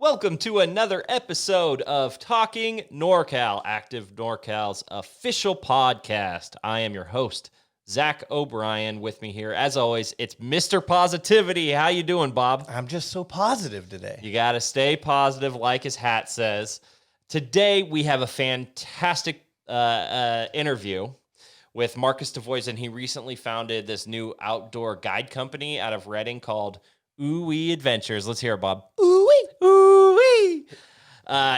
Welcome to another episode of Talking NorCal, Active NorCal's official podcast. I am your host, Zach O'Brien. With me here, as always, it's Mr. Positivity. How you doing, Bob? I'm just so positive today. You got to stay positive, like his hat says. Today, we have a fantastic interview with Marcus Duvoisin. He recently founded this new outdoor guide company out of Redding called OooWeee Adventures. Let's hear it, Bob. Ooh-wee. Ooh-wee.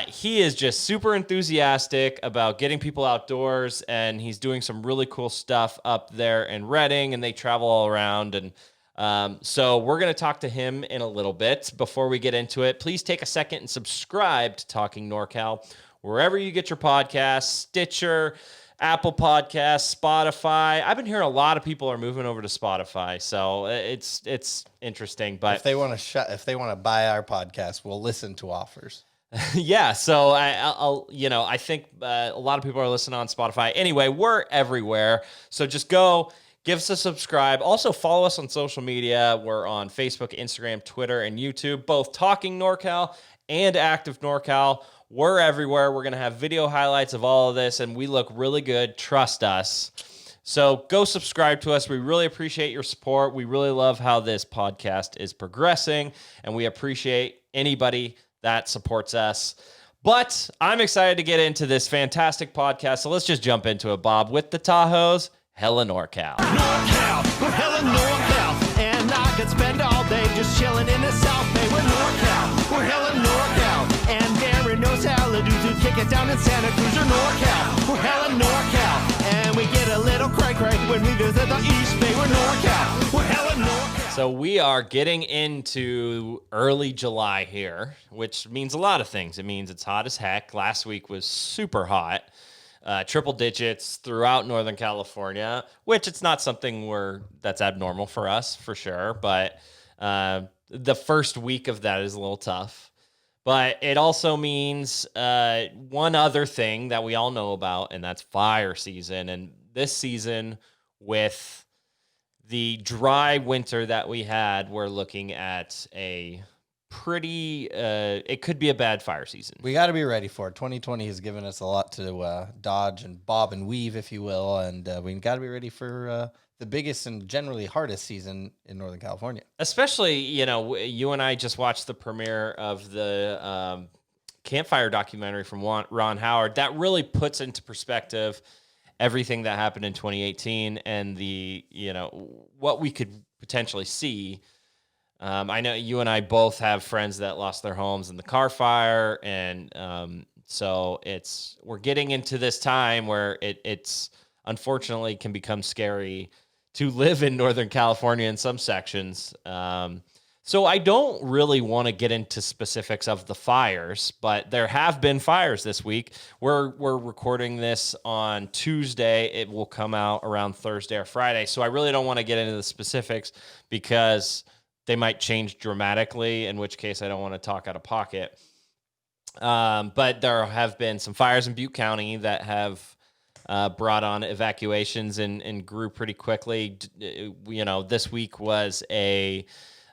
He is just super enthusiastic about getting people outdoors, and he's doing some really cool stuff up there in Redding, and they travel all around. And so we're going to talk to him in a little bit. Before we get into it, please take a second and subscribe to Talking NorCal, wherever you get your podcasts, Stitcher, Apple Podcasts, Spotify. I've been hearing a lot of people are moving over to Spotify, so it's interesting. But if they want to buy our podcast, we'll listen to offers. Yeah, so I think a lot of people are listening on Spotify. Anyway, we're everywhere, so just go give us a subscribe. Also, follow us on social media. We're on Facebook, Instagram, Twitter, and YouTube, both Talking NorCal and Active NorCal. We're everywhere. We're going to have video highlights of all of this, and we look really good. Trust us. So go subscribe to us. We really appreciate your support. We really love how this podcast is progressing, and we appreciate anybody that supports us. But I'm excited to get into this fantastic podcast, so let's just jump into it, Bob, with the Tahoes, Hella NorCal. NorCal, we're hella NorCal, and I could spend all day just chilling in the South Bay. We're NorCal, we're hella NorCal, and there are no salad dudes who kick it down in Santa Cruz. Or NorCal, we're hella NorCal, and we get a little cray-cray when we visit the East Bay. We're NorCal, we're hella NorCal. So we are getting into early July here, which means a lot of things. It means it's hot as heck. Last week was super hot. Triple digits throughout Northern California, which it's not something that's abnormal for us, for sure. But the first week of that is a little tough. But it also means one other thing that we all know about, and that's fire season. And this season, with the dry winter that we had, we're looking at a pretty, it could be a bad fire season. We got to be ready for it. 2020 has given us a lot to dodge and bob and weave, if you will, and we got to be ready for the biggest and generally hardest season in Northern California. Especially, you and I just watched the premiere of the Campfire Documentary from Ron Howard. That really puts into perspective everything that happened in 2018 and what we could potentially see. I know you and I both have friends that lost their homes in the car fire, and so we're getting into this time where it's unfortunately can become scary to live in Northern California in some sections. So I don't really want to get into specifics of the fires, but there have been fires this week. We're recording this on Tuesday. It will come out around Thursday or Friday. So I really don't want to get into the specifics because they might change dramatically, in which case I don't want to talk out of pocket. But there have been some fires in Butte County that have brought on evacuations and grew pretty quickly. This week was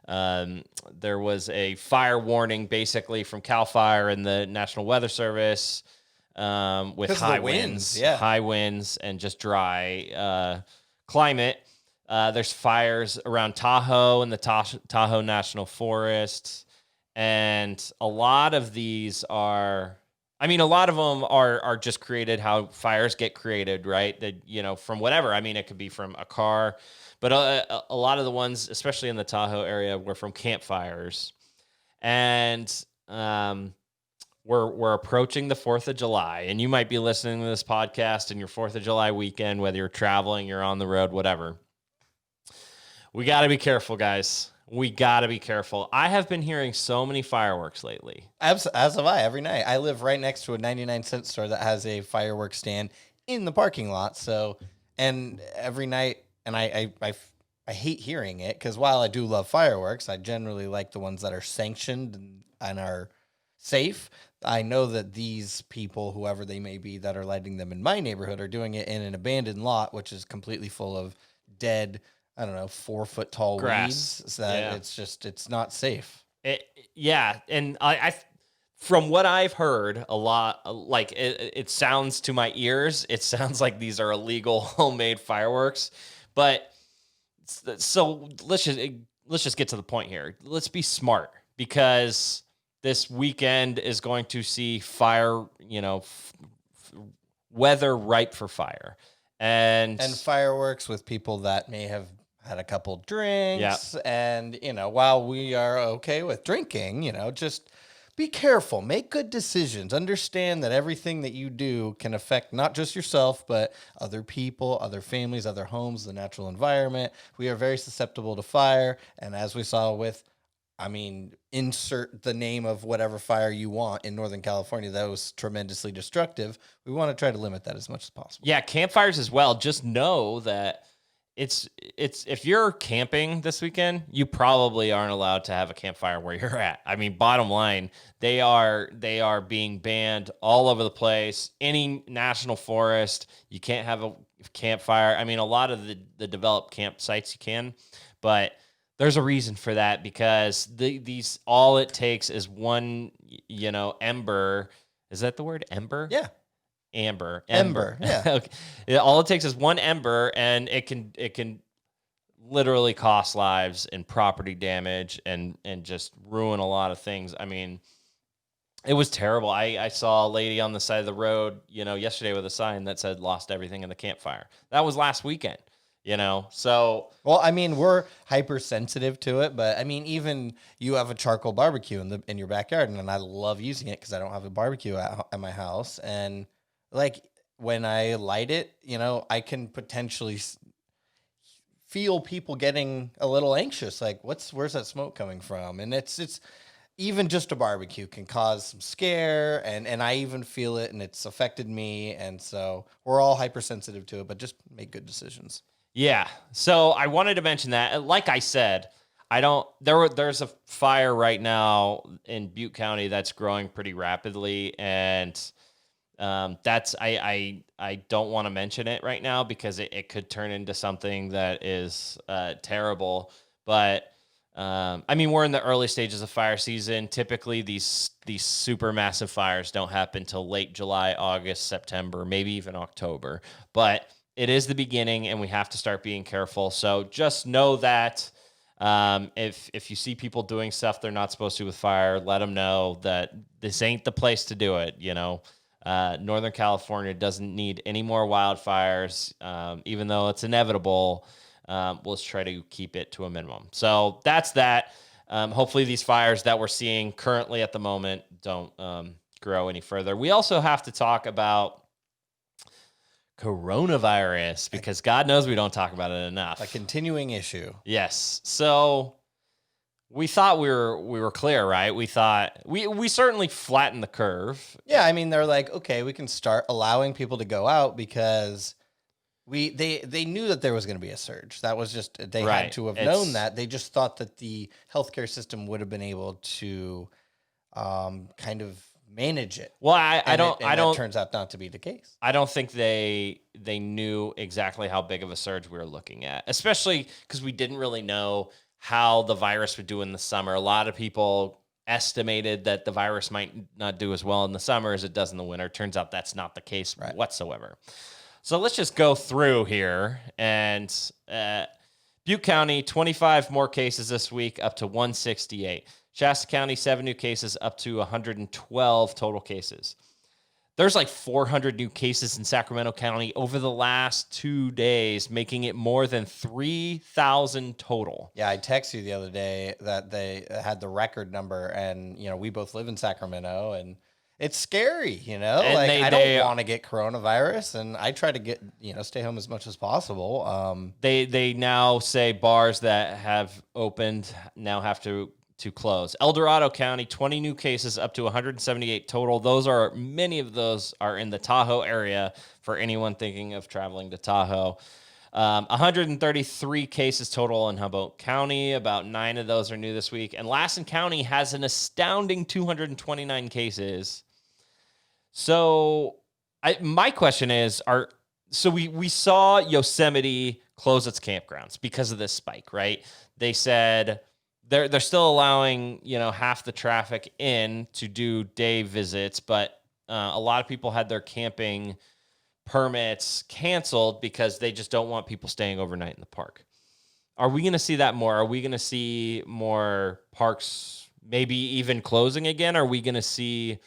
there was a fire warning basically from CAL FIRE and the National Weather Service with high winds and just dry climate. There's fires around Tahoe and the Tahoe National Forest. And a lot of these a lot of them are just created how fires get created, right? That, from whatever. It could be from a car, but a lot of the ones, especially in the Tahoe area, were from campfires. And we're approaching the 4th of July, and you might be listening to this podcast in your 4th of July weekend, whether you're traveling, you're on the road, whatever. We got to be careful, guys. We got to be careful. I have been hearing so many fireworks lately. As have I, every night. I live right next to a 99-cent store that has a fireworks stand in the parking lot. So, and every night, and I hate hearing it because while I do love fireworks, I generally like the ones that are sanctioned and are safe. I know that these people, whoever they may be, that are lighting them in my neighborhood are doing it in an abandoned lot, which is completely full of dead, 4-foot tall grass. weeds. So that it's not safe. And from what I've heard, a lot, like it sounds to my ears, it sounds like these are illegal homemade fireworks. But so let's just get to the point here. Let's be smart, because this weekend is going to see fire, weather ripe for fire. And fireworks with people that may have had a couple drinks. And, while we are okay with drinking, just be careful, make good decisions, understand that everything that you do can affect not just yourself, but other people, other families, other homes, the natural environment. We are very susceptible to fire. And as we saw with, insert the name of whatever fire you want in Northern California that was tremendously destructive. We want to try to limit that as much as possible. Yeah, campfires as well. Just know that it's if you're camping this weekend, you probably aren't allowed to have a campfire where you're at. Bottom line, they are being banned all over the place. Any national forest, you can't have a campfire. A lot of the developed campsites you can, but there's a reason for that, because these all it takes is one, ember. Is that the word, ember? Yeah. Ember. Yeah. Okay. All it takes is one ember, and it can literally cost lives and property damage and just ruin a lot of things. It was terrible. I saw a lady on the side of the road, yesterday with a sign that said lost everything in the campfire. That was last weekend. So... Well, we're hypersensitive to it, but even you have a charcoal barbecue in your backyard, and I love using it because I don't have a barbecue at my house. And when I light it, I can potentially feel people getting a little anxious. Like, where's that smoke coming from? And it's even just a barbecue can cause some scare, and I even feel it, and it's affected me. And so we're all hypersensitive to it, but just make good decisions. Yeah. So I wanted to mention that. Like I said, there's a fire right now in Butte County that's growing pretty rapidly, and that's I don't want to mention it right now because it could turn into something that is terrible. But we're in the early stages of fire season. Typically, these super massive fires don't happen till late July, August, September, maybe even October. But it is the beginning, and we have to start being careful. So just know that if you see people doing stuff they're not supposed to with fire, let them know that this ain't the place to do it. Northern California doesn't need any more wildfires, even though it's inevitable. Let's try to keep it to a minimum. So that's that. Hopefully these fires that we're seeing currently at the moment don't grow any further. We also have to talk about coronavirus, because God knows we don't talk about it enough. A continuing issue. Yes. So we thought we were clear, right? We thought we certainly flattened the curve. Yeah, they're like, okay, we can start allowing people to go out because they knew that there was going to be a surge. That was just, they had to have known that. They just thought that the healthcare system would have been able to kind of manage it. Well, I don't. That turns out not to be the case. I don't think they knew exactly how big of a surge we were looking at, especially because we didn't really know how the virus would do in the summer. A lot of people estimated that the virus might not do as well in the summer as it does in the winter. Turns out that's not the case whatsoever. So let's just go through here. And Butte County, 25 more cases this week, up to 168. Shasta County, 7 new cases, up to 112 total cases. There's like 400 new cases in Sacramento County over the last 2 days, making it more than 3,000 total. Yeah, I texted you the other day that they had the record number, and, we both live in Sacramento, and it's scary, And I don't want to get coronavirus, and I try to get, stay home as much as possible. They now say bars that have opened now have to close. El Dorado County, 20 new cases, up to 178 total. Many of those are in the Tahoe area for anyone thinking of traveling to Tahoe. 133 cases total in Humboldt County. About 9 of those are new this week. And Lassen County has an astounding 229 cases. So my question is, we saw Yosemite close its campgrounds because of this spike, right? They said they're still allowing, half the traffic in to do day visits, but a lot of people had their camping permits canceled because they just don't want people staying overnight in the park. Are we going to see that more? Are we going to see more parks maybe even closing again? Are we going to see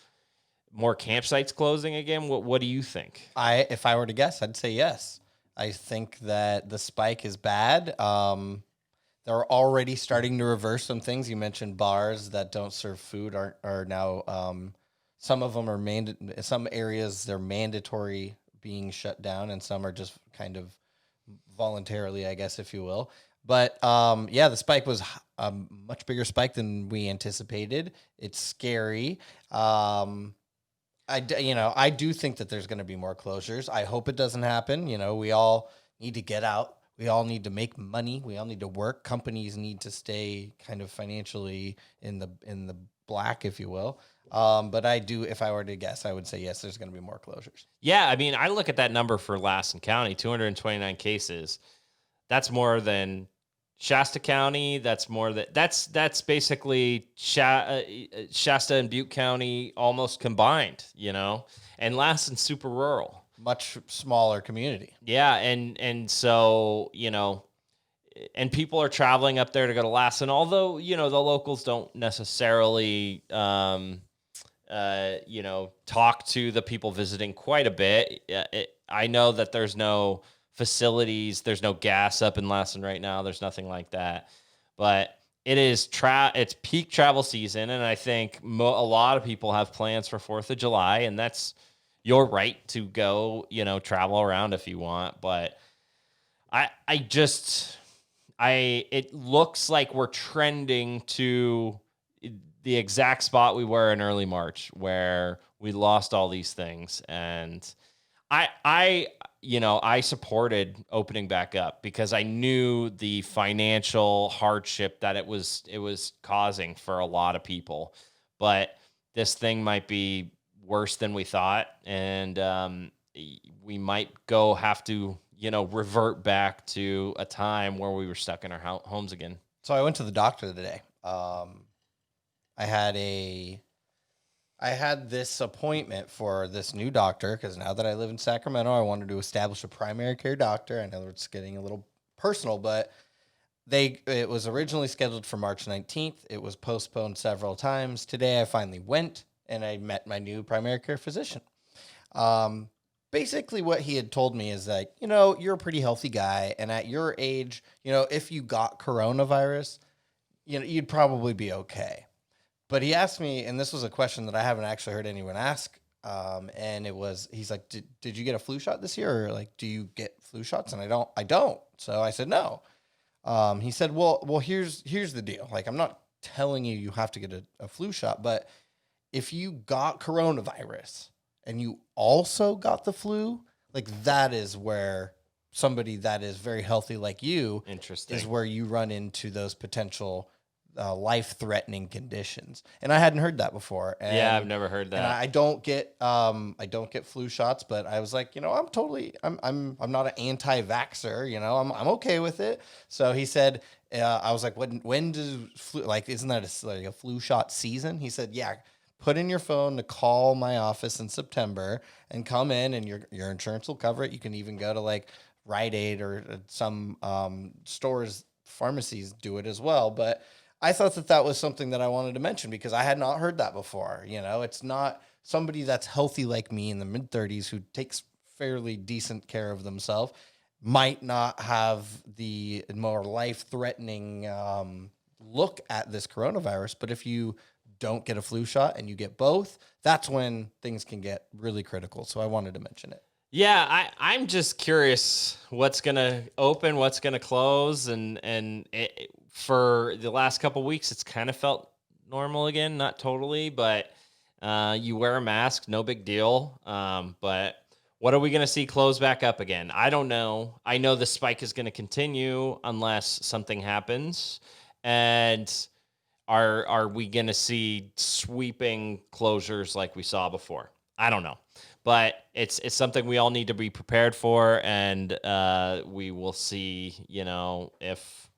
more campsites closing again? What do you think? If I were to guess, I'd say yes. I think that the spike is bad. They're already starting to reverse some things. You mentioned bars that don't serve food are now, some of them are some areas they're mandatory being shut down, and some are just kind of voluntarily, I guess, if you will. But the spike was a much bigger spike than we anticipated. It's scary. I do think that there's going to be more closures. I hope it doesn't happen. We all need to get out. We all need to make money. We all need to work. Companies need to stay kind of financially in the black, if you will. But if I were to guess, I would say yes, there's going to be more closures. Yeah, I mean, I look at that number for Lassen County, 229 cases. That's more than Shasta County. That's basically Shasta and Butte County almost combined, and Lassen's super rural. Much smaller community. Yeah, and so, and people are traveling up there to go to Lassen, although, the locals don't necessarily, talk to the people visiting quite a bit. I know that there's no facilities, there's no gas up in Lassen right now. There's nothing like that. But it is it's peak travel season, and I think a lot of people have plans for 4th of July, and that's your right to go, travel around if you want. But it looks like we're trending to the exact spot we were in early March, where we lost all these things. And I supported opening back up because I knew the financial hardship that it was causing for a lot of people. But this thing might be worse than we thought, and we might have to revert back to a time where we were stuck in our homes again. So I went to the doctor today. I had this appointment for this new doctor because now that I live in Sacramento, I wanted to establish a primary care doctor. I know it's getting a little personal, but it was originally scheduled for March 19th. It was postponed several times. Today I finally went, and I met my new primary care physician. Basically what he had told me is that, you're a pretty healthy guy, and at your age, if you got coronavirus, you'd probably be okay. But he asked me, and this was a question that I haven't actually heard anyone ask, and he's like, did you get a flu shot this year? Or do you get flu shots? And I don't. So I said, no. He said, well, here's the deal. I'm not telling you have to get a flu shot, but if you got coronavirus and you also got the flu, that is where somebody that is very healthy like you is where you run into those potential life-threatening conditions. And I hadn't heard that before. And, yeah, I've never heard that. And I don't get flu shots, but I was like, I'm not an anti-vaxxer, I'm okay with it. So he said, I was like, when does flu, isn't that a flu shot season? He said, yeah, put in your phone to call my office in September and come in, and your insurance will cover it. You can even go to Rite Aid or some stores, pharmacies do it as well. But I thought that was something that I wanted to mention because I had not heard that before. It's not somebody that's healthy like me in the mid-30s who takes fairly decent care of themselves might not have the more life-threatening look at this coronavirus. But if you don't get a flu shot and you get both, that's when things can get really critical. So I wanted to mention it. Yeah, I'm just curious what's going to open, what's going to close, and for the last couple of weeks, it's kind of felt normal again. Not totally, but you wear a mask, no big deal. But what are we going to see close back up again? I don't know. I know the spike is going to continue unless something happens. And are we going to see sweeping closures like we saw before? I don't know. But it's something we all need to be prepared for, and we will see, if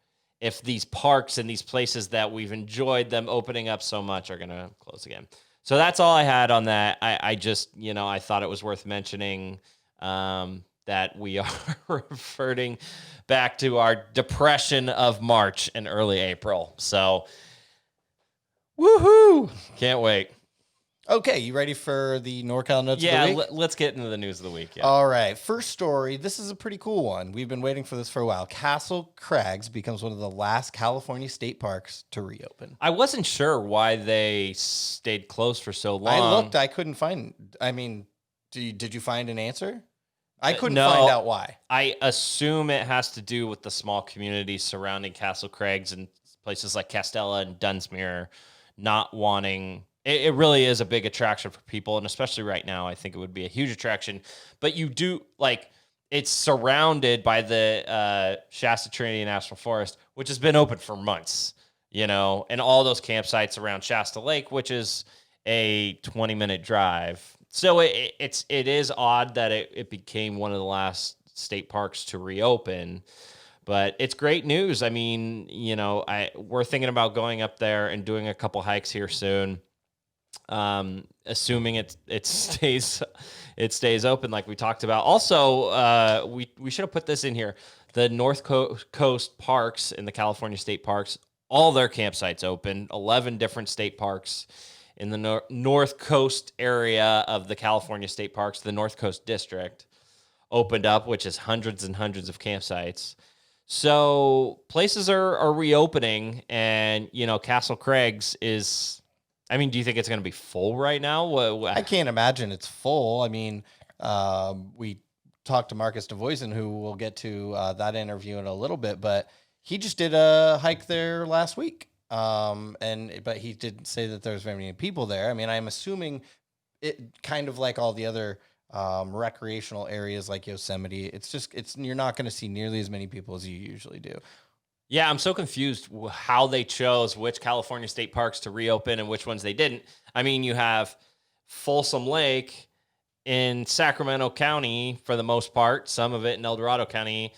if these parks and these places that we've enjoyed them opening up so much are going to close again. So that's all I had on that. I just, I thought it was worth mentioning that we are reverting back to our depression of March and early April. So, woohoo! Can't wait. Okay, you ready for the NorCal notes of the week? Let's get into the news of the week. Yeah. All right, first story. This is a pretty cool one. We've been waiting for this for a while. Castle Crags becomes one of the last California state parks to reopen. I wasn't sure why they stayed closed for so long. I looked. I couldn't find. I mean, did you find an answer? I couldn't find out why. I assume it has to do with the small communities surrounding Castle Crags and places like Castella and Dunsmuir not wanting. It really is a big attraction for people, and especially right now, I think it would be a huge attraction. But you do, it's surrounded by the Shasta Trinity National Forest, which has been open for months, and all those campsites around Shasta Lake, which is a 20-minute drive. So it is odd that it became one of the last state parks to reopen. But it's great news. I mean, we're thinking about going up there and doing a couple hikes here soon. Assuming it stays open like we talked about. Also, we should have put this in here. The North Coast parks in the California state parks, all their campsites open. 11 different state parks in the North Coast area of the California state parks. The North Coast District opened up, which is hundreds and hundreds of campsites. So places are reopening, and Castle Crags is. I mean, do you think it's going to be full right now? I can't imagine it's full. I mean, we talked to Marcus Duvoisin, who we'll get to that interview in a little bit, but he just did a hike there last week. But he didn't say that there's very many people there. I mean, I'm assuming it kind of like all the other recreational areas like Yosemite. You're not going to see nearly as many people as you usually do. Yeah, I'm so confused how they chose which California state parks to reopen and which ones they didn't. I mean, you have Folsom Lake in Sacramento County for the most part. Some of it in El Dorado County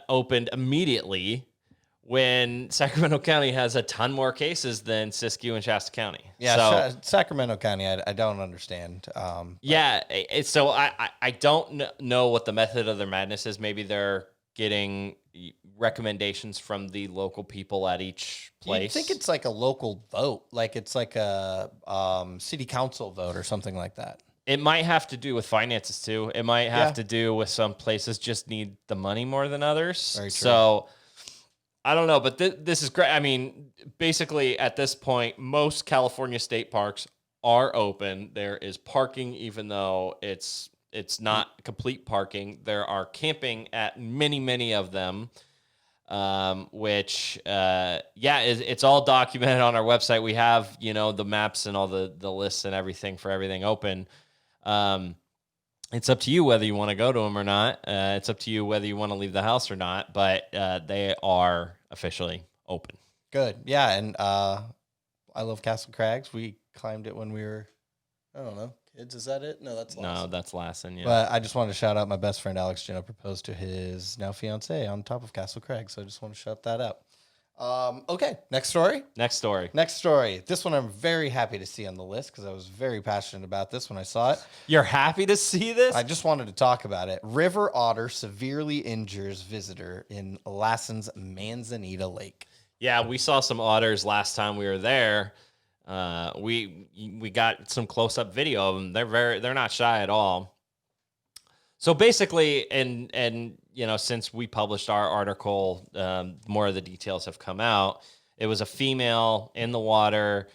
opened immediately when Sacramento County has a ton more cases than Siskiyou and Shasta County. Yeah, so, Sacramento County, I don't understand. So I don't know what the method of their madness is. Maybe they're getting recommendations from the local people at each place. I think it's like a local vote, like it's like a city council vote or something like that. It might have to do with finances too. It might have to do with some places just need the money more than others. Very true. So I don't know, but this is great. I mean, basically at this point, most California state parks are open. There is parking, even though it's not complete parking. There are camping at many of them, which, it's all documented on our website. We have, the maps and all the lists and everything for everything open. It's up to you whether you want to go to them or not. It's up to you whether you want to leave the house or not, but they are officially open. Good. Yeah, and I love Castle Crags. We climbed it when we were, I don't know, kids. Is that it? No, that's Lassen. No, that's Lassen, yeah. But I just wanted to shout out my best friend Alex Gino proposed to his now fiance on top of Castle Crags. So I just want to shout that out. Okay, next story. Next story. This one I'm very happy to see on the list because I was very passionate about this when I saw it. You're happy to see this? I just wanted to talk about it. River otter severely injures visitor in Lassen's Manzanita Lake. Yeah, we saw some otters last time we were there. We got some close-up video of them. They're not shy at all. So basically, and since we published our article, more of the details have come out. It was a female in the water.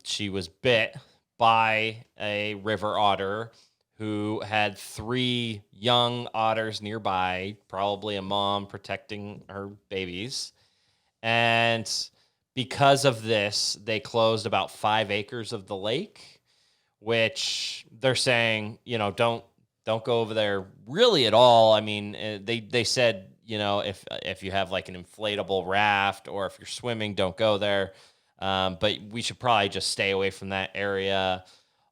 She was bit by a river otter who had 3 young otters nearby, probably a mom protecting her babies. And because of this, they closed about 5 acres of the lake, which they're saying, don't go over there really at all. I mean, they said, if you have like an inflatable raft or if you're swimming, don't go there. But we should probably just stay away from that area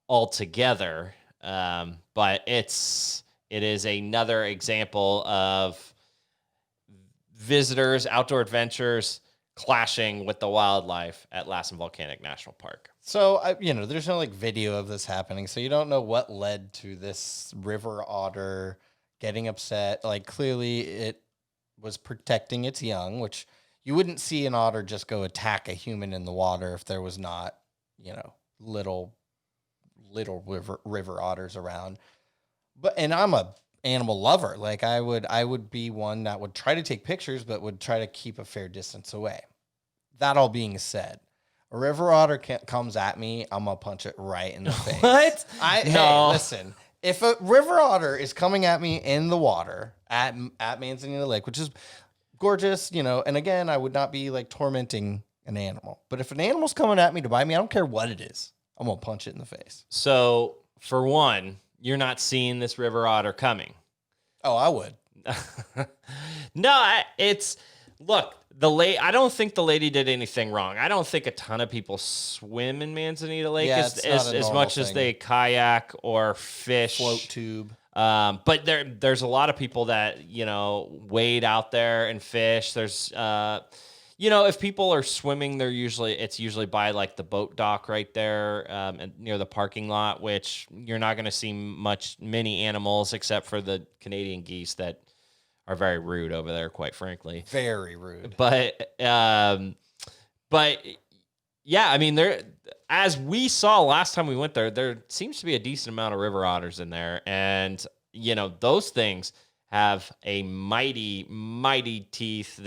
altogether. But it is another example of visitors, outdoor adventures clashing with the wildlife at Lassen Volcanic National Park. So, there's no like video of this happening. So you don't know what led to this river otter getting upset. Like clearly it was protecting its young, which you wouldn't see an otter just go attack a human in the water if there was not, little river otters around. And I'm a animal lover. Like I would be one that would try to take pictures, but would try to keep a fair distance away. That all being said, a river otter comes at me, I'm gonna punch it right in the face. What? Hey, listen. If a river otter is coming at me in the water at Manzanita Lake, which is gorgeous, and again, I would not be like tormenting an animal. But if an animal's coming at me to bite me, I don't care what it is. I'm gonna punch it in the face. So, for one, you're not seeing this river otter coming. Oh, I would. No, look, I don't think the lady did anything wrong. I don't think a ton of people swim in Manzanita Lake as much as they kayak or fish. Float tube. But there's a lot of people that, wade out there and fish. There's, if people are swimming, it's usually by like the boat dock right there, and near the parking lot, which you're not going to see many animals except for the Canadian geese that are very rude over there, quite frankly. Very rude. But yeah, I mean, as we saw last time we went there seems to be a decent amount of river otters in there. And, those things have a mighty, mighty teeth.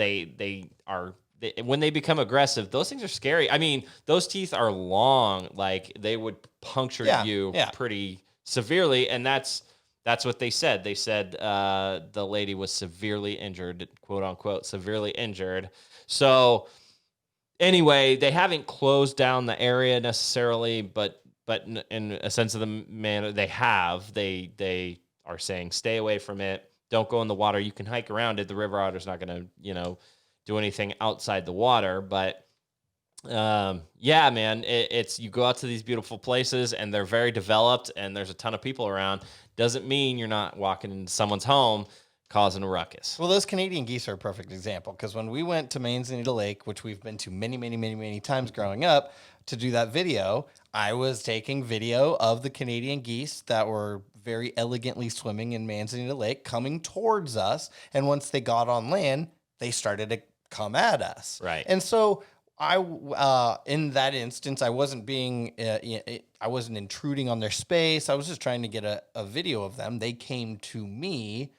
When they become aggressive, those things are scary. I mean, those teeth are long, like they would puncture you pretty severely. And that's what they said. They said the lady was severely injured, quote unquote, severely injured. So anyway, they haven't closed down the area necessarily, but in a sense of the manner they have, they are saying stay away from it. Don't go in the water. You can hike around it. The river otter's not going to, do anything outside the water. But yeah, man, it's you go out to these beautiful places and they're very developed and there's a ton of people around. Doesn't mean you're not walking into someone's home causing a ruckus. Well, those Canadian geese are a perfect example because when we went to Manzanita Lake, which we've been to many, many, many, many times growing up to do that video, I was taking video of the Canadian geese that were very elegantly swimming in Manzanita Lake coming towards us. And once they got on land, they started to come at us. Right. And so in that instance, I wasn't I wasn't intruding on their space. I was just trying to get a video of them. They came to me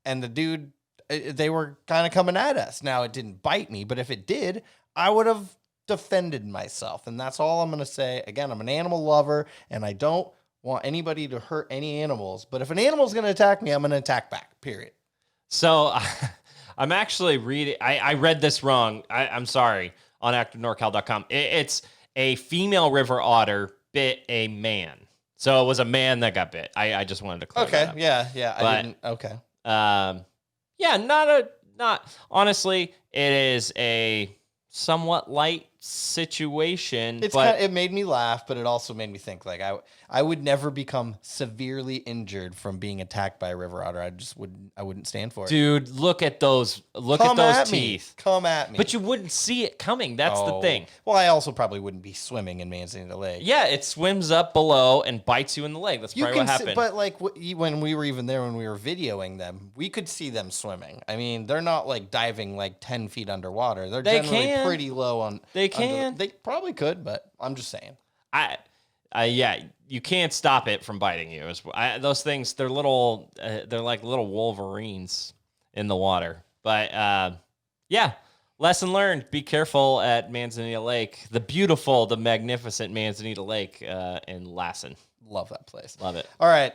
and the dude, they were kind of coming at us. Now it didn't bite me, but if it did, I would have defended myself. And that's all I'm going to say. Again, I'm an animal lover and I don't want anybody to hurt any animals, but if an animal's going to attack me, I'm going to attack back, period. So I'm actually reading, I read this wrong. I'm sorry. On ActiveNorCal.com. It's a female river otter bit a man. So it was a man that got bit. I just wanted to clear that up. Okay. Yeah, honestly, it is a somewhat light situation. It made me laugh, but it also made me think like I would never become severely injured from being attacked by a river otter. I wouldn't stand for it. Dude, look at those teeth. Come at me. But you wouldn't see it coming. That's the thing. Well, I also probably wouldn't be swimming in Manzanita Lake. Yeah, it swims up below and bites you in the leg. That's probably what happened. But like when we were even there, when we were videoing them, we could see them swimming. I mean, they're not like diving like 10 feet underwater. They're generally pretty low on. They can. They probably could, but I'm just saying. Yeah, you can't stop it from biting you. Those things, they're little, they're like little Wolverines in the water. But yeah, lesson learned. Be careful at Manzanita Lake, the magnificent Manzanita Lake in Lassen. Love that place. Love it. All right,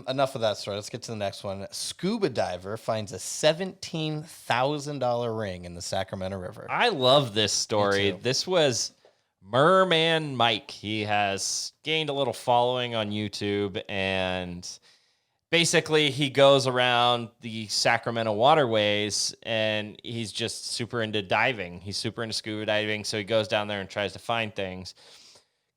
enough of that story. Let's get to the next one. Scuba diver finds a $17,000 ring in the Sacramento River. I love this story. This was Merman Mike. He has gained a little following on YouTube, and basically he goes around the Sacramento waterways, and he's just super into diving. He's super into scuba diving, so he goes down there and tries to find things.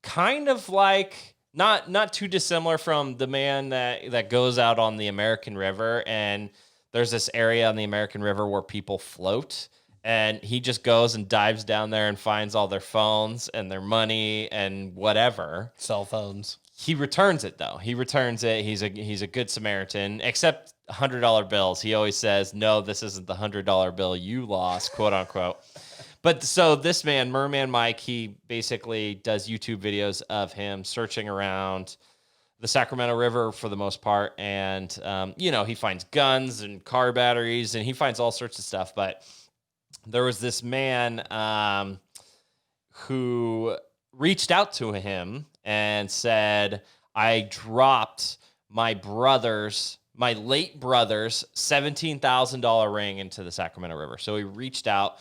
Kind of like, not too dissimilar from the man that goes out on the American River and there's this area on the American River where people float, and he just goes and dives down there and finds all their phones and their money and whatever. Cell phones. He returns it though. He returns it. He's a good Samaritan, except $100 bills. He always says, "No, this isn't the $100 bill you lost," quote unquote. But so this man, Merman Mike, he basically does YouTube videos of him searching around the Sacramento River for the most part, and he finds guns and car batteries, and he finds all sorts of stuff. But there was this man who reached out to him and said, "I dropped my late brother's $17,000 ring into the Sacramento River." So he reached out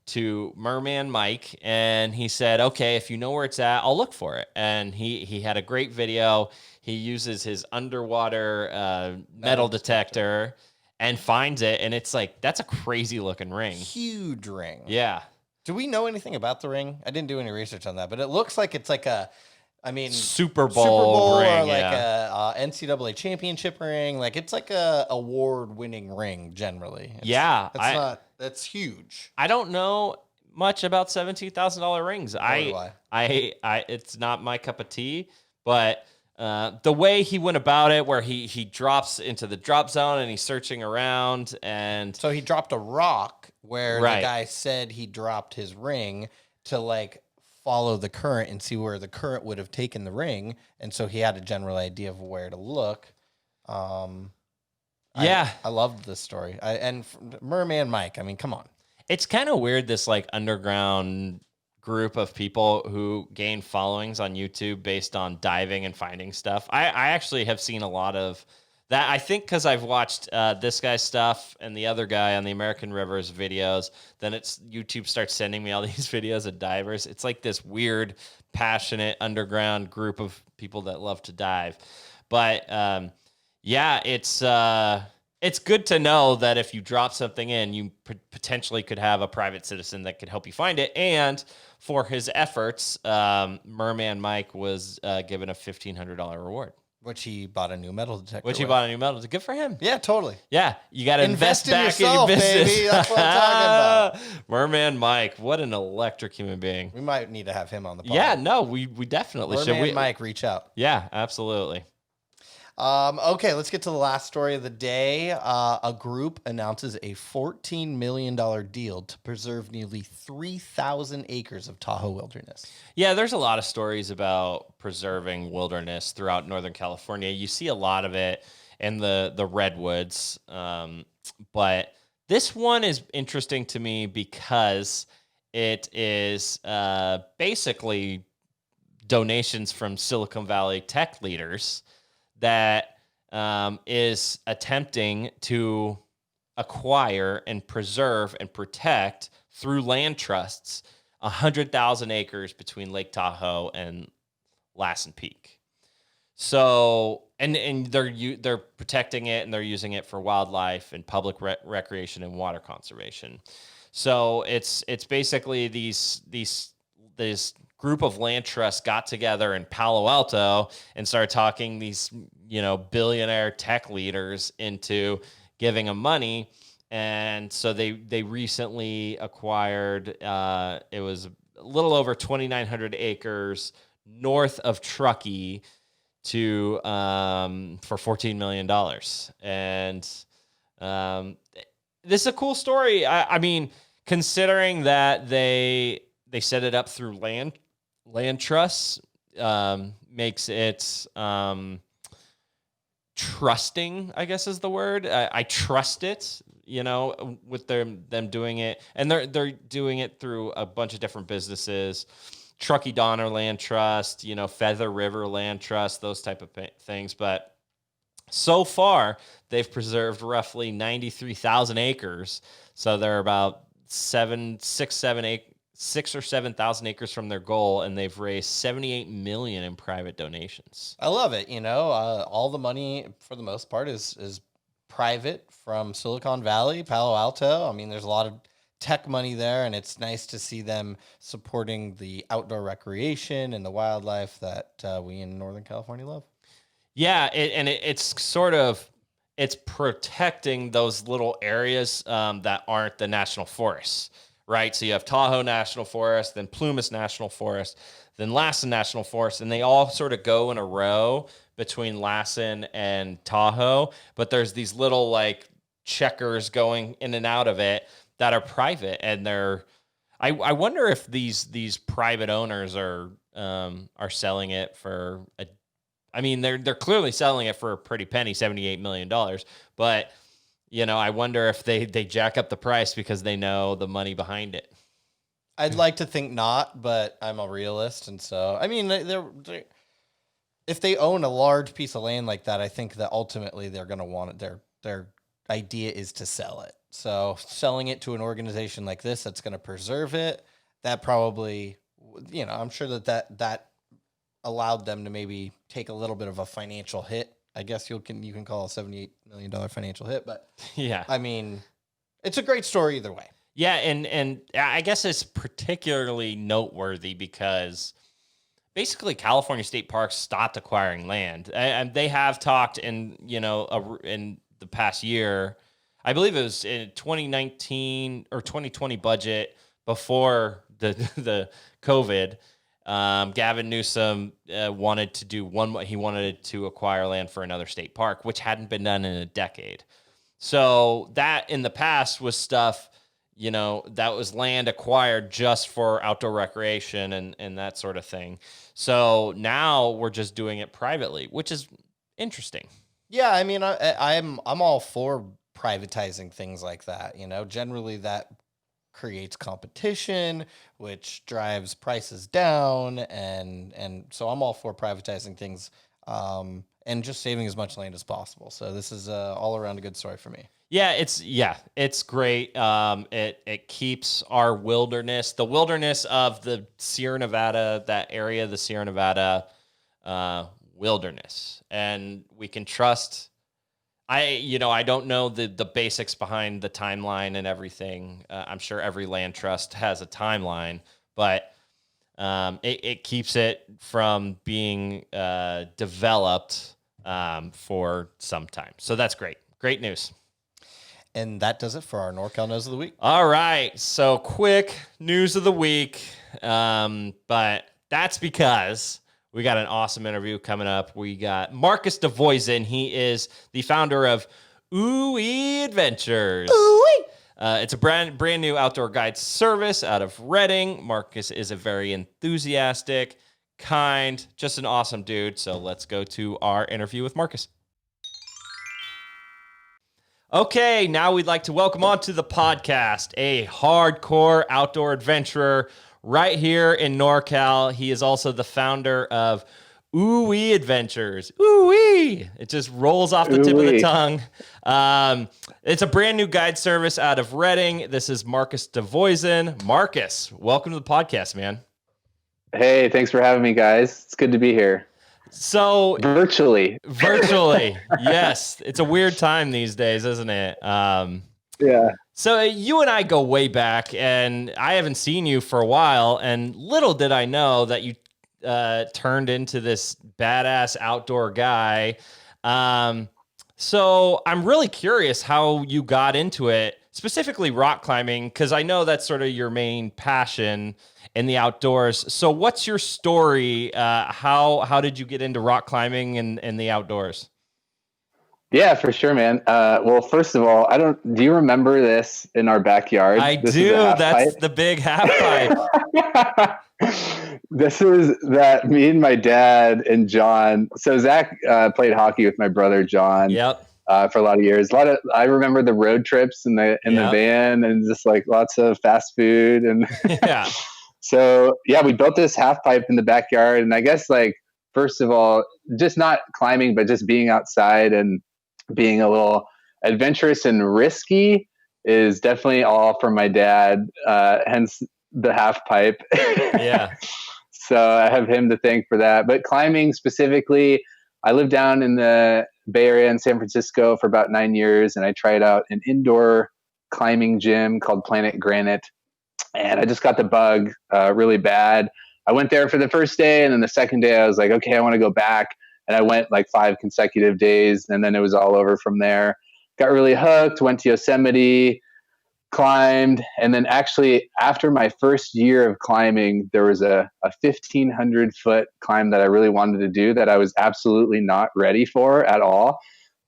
to Merman Mike, and he said, "Okay, if you know where it's at, I'll look for it." And he had a great video. He uses his underwater metal detector and finds it, and it's like, that's a crazy looking ring. Huge ring. Yeah. Do we know anything about the ring? I didn't do any research on that, but it looks like it's like Super Bowl ring, or like a NCAA championship ring. Like it's like a award-winning ring generally. That's huge. I don't know much about $17,000 rings. I It's not my cup of tea, but the way he went about it, where he drops into the drop zone and he's searching around, and so he dropped a rock where the guy said he dropped his ring to like follow the current and see where the current would have taken the ring, and so he had a general idea of where to look. I loved this story. And Merman Mike, I mean, come on. It's kind of weird, this like underground group of people who gain followings on YouTube based on diving and finding stuff. I actually have seen a lot of that. I think because I've watched this guy's stuff and the other guy on the American Rivers videos, then YouTube starts sending me all these videos of divers. It's like this weird, passionate underground group of people that love to dive. But it's good to know that if you drop something in, you potentially could have a private citizen that could help you find it. And for his efforts, Merman Mike was given a $1,500 reward. Which he bought a new metal detector. Good for him. Yeah, totally. Yeah, you got to invest back yourself, in your business. Baby. That's what I'm talking about. Merman Mike, what an electric human being. We might need to have him on the podcast. Yeah, no, we definitely should. Merman Mike, reach out. Yeah, absolutely. Okay, let's get to the last story of the day. A group announces a $14 million deal to preserve nearly 3,000 acres of Tahoe wilderness. Yeah, there's a lot of stories about preserving wilderness throughout Northern California. You see a lot of it in the redwoods. But this one is interesting to me because it is basically donations from Silicon Valley tech leaders that is attempting to acquire and preserve and protect through land trusts 100,000 acres between Lake Tahoe and Lassen Peak. So, and they're protecting it, and they're using it for wildlife and public recreation and water conservation. So it's basically this group of land trusts got together in Palo Alto and started talking these, billionaire tech leaders into giving them money. And so they recently acquired, it was a little over 2,900 acres north of Truckee for $14 million. And this is a cool story. I mean, considering that they set it up through land trusts, makes it trusting, I guess is the word. I trust it, with them doing it, and they're doing it through a bunch of different businesses. Truckee Donner Land Trust, Feather River Land Trust, those type of things. But so far, they've preserved roughly 93,000 acres. So they're about 6 or 7,000 acres from their goal, and they've raised $78 million in private donations. I love it. All the money for the most part is private from Silicon Valley, Palo Alto. I mean, there's a lot of tech money there, and it's nice to see them supporting the outdoor recreation and the wildlife that we in Northern California love. Yeah, it's sort of it's protecting those little areas that aren't the national forests, right? So you have Tahoe National Forest, then Plumas National Forest, then Lassen National Forest, and they all sort of go in a row between Lassen and Tahoe. But there's these little like checkers going in and out of it that are private, and they're. I wonder if these private owners are selling it for a. I mean, they're clearly selling it for a pretty penny, $78 million. But, I wonder if they jack up the price because they know the money behind it. I'd like to think not, but I'm a realist. And so, I mean, if they own a large piece of land like that, I think that ultimately they're going to want it. Their idea is to sell it. So selling it to an organization like this that's going to preserve it, that probably, I'm sure that allowed them to maybe take a little bit of a financial hit. I guess you can call a $78 million financial hit, but yeah, I mean, it's a great story either way. Yeah, and I guess it's particularly noteworthy because basically California state parks stopped acquiring land, and they have talked in the past year. I believe it was in 2019 or 2020 budget before the COVID. Gavin Newsom wanted to acquire land for another state park, which hadn't been done in a decade. So that in the past was stuff, that was land acquired just for outdoor recreation and that sort of thing. So now we're just doing it privately, which is interesting. Yeah, I mean, I'm all for privatizing things like that. Generally that creates competition, which drives prices down, and so I'm all for privatizing things and just saving as much land as possible. So this is all around a good story for me. Yeah, it's great. It keeps our wilderness, the wilderness of the Sierra Nevada, that area, the Sierra Nevada wilderness, and we can trust. I don't know the basics behind the timeline and everything. I'm sure every land trust has a timeline, but it keeps it from being developed for some time. So that's great. Great news. And that does it for our NorCal News of the Week. All right. So quick news of the week. But that's because we got an awesome interview coming up. We got Marcus Duvoisin. He is the founder of OooWeee Adventures. OooWeee! It's a brand new outdoor guide service out of Redding. Marcus is a very enthusiastic, kind, just an awesome dude. So let's go to our interview with Marcus. Okay, now we'd like to welcome onto the podcast a hardcore outdoor adventurer right here in NorCal. He is also the founder of OooWeee Adventures. OooWeee! It just rolls off the tip of the tongue. It's a brand new guide service out of Redding. This is Marcus Duvoisin. Marcus, welcome to the podcast, man. Hey, thanks for having me, guys. It's good to be here. So virtually, yes. It's a weird time these days, isn't it? Yeah. So you and I go way back, and I haven't seen you for a while, and little did I know that you turned into this badass outdoor guy. So I'm really curious how you got into it, specifically rock climbing, because I know that's sort of your main passion in the outdoors. So what's your story? How did you get into rock climbing and the outdoors? Yeah, for sure, man. Well, first of all, do you remember this in our backyard? I do. That's the big half pipe. This is that me and my dad and John. So Zach played hockey with my brother John. Yep. For a lot of years. I remember the road trips in the van and just like lots of fast food and yeah. So yeah, we built this half pipe in the backyard, and I guess like first of all, just not climbing, but just being outside and being a little adventurous and risky is definitely all from my dad. Hence the half pipe. Yeah. So I have him to thank for that. But climbing specifically, I lived down in the Bay Area in San Francisco for about 9 years, and I tried out an indoor climbing gym called Planet Granite. And I just got the bug really bad. I went there for the first day, and then the second day I was like, okay, I want to go back. And I went like 5 consecutive days, and then it was all over from there. Got really hooked, went to Yosemite, climbed, and then actually after my first year of climbing, there was a 1,500-foot climb that I really wanted to do that I was absolutely not ready for at all.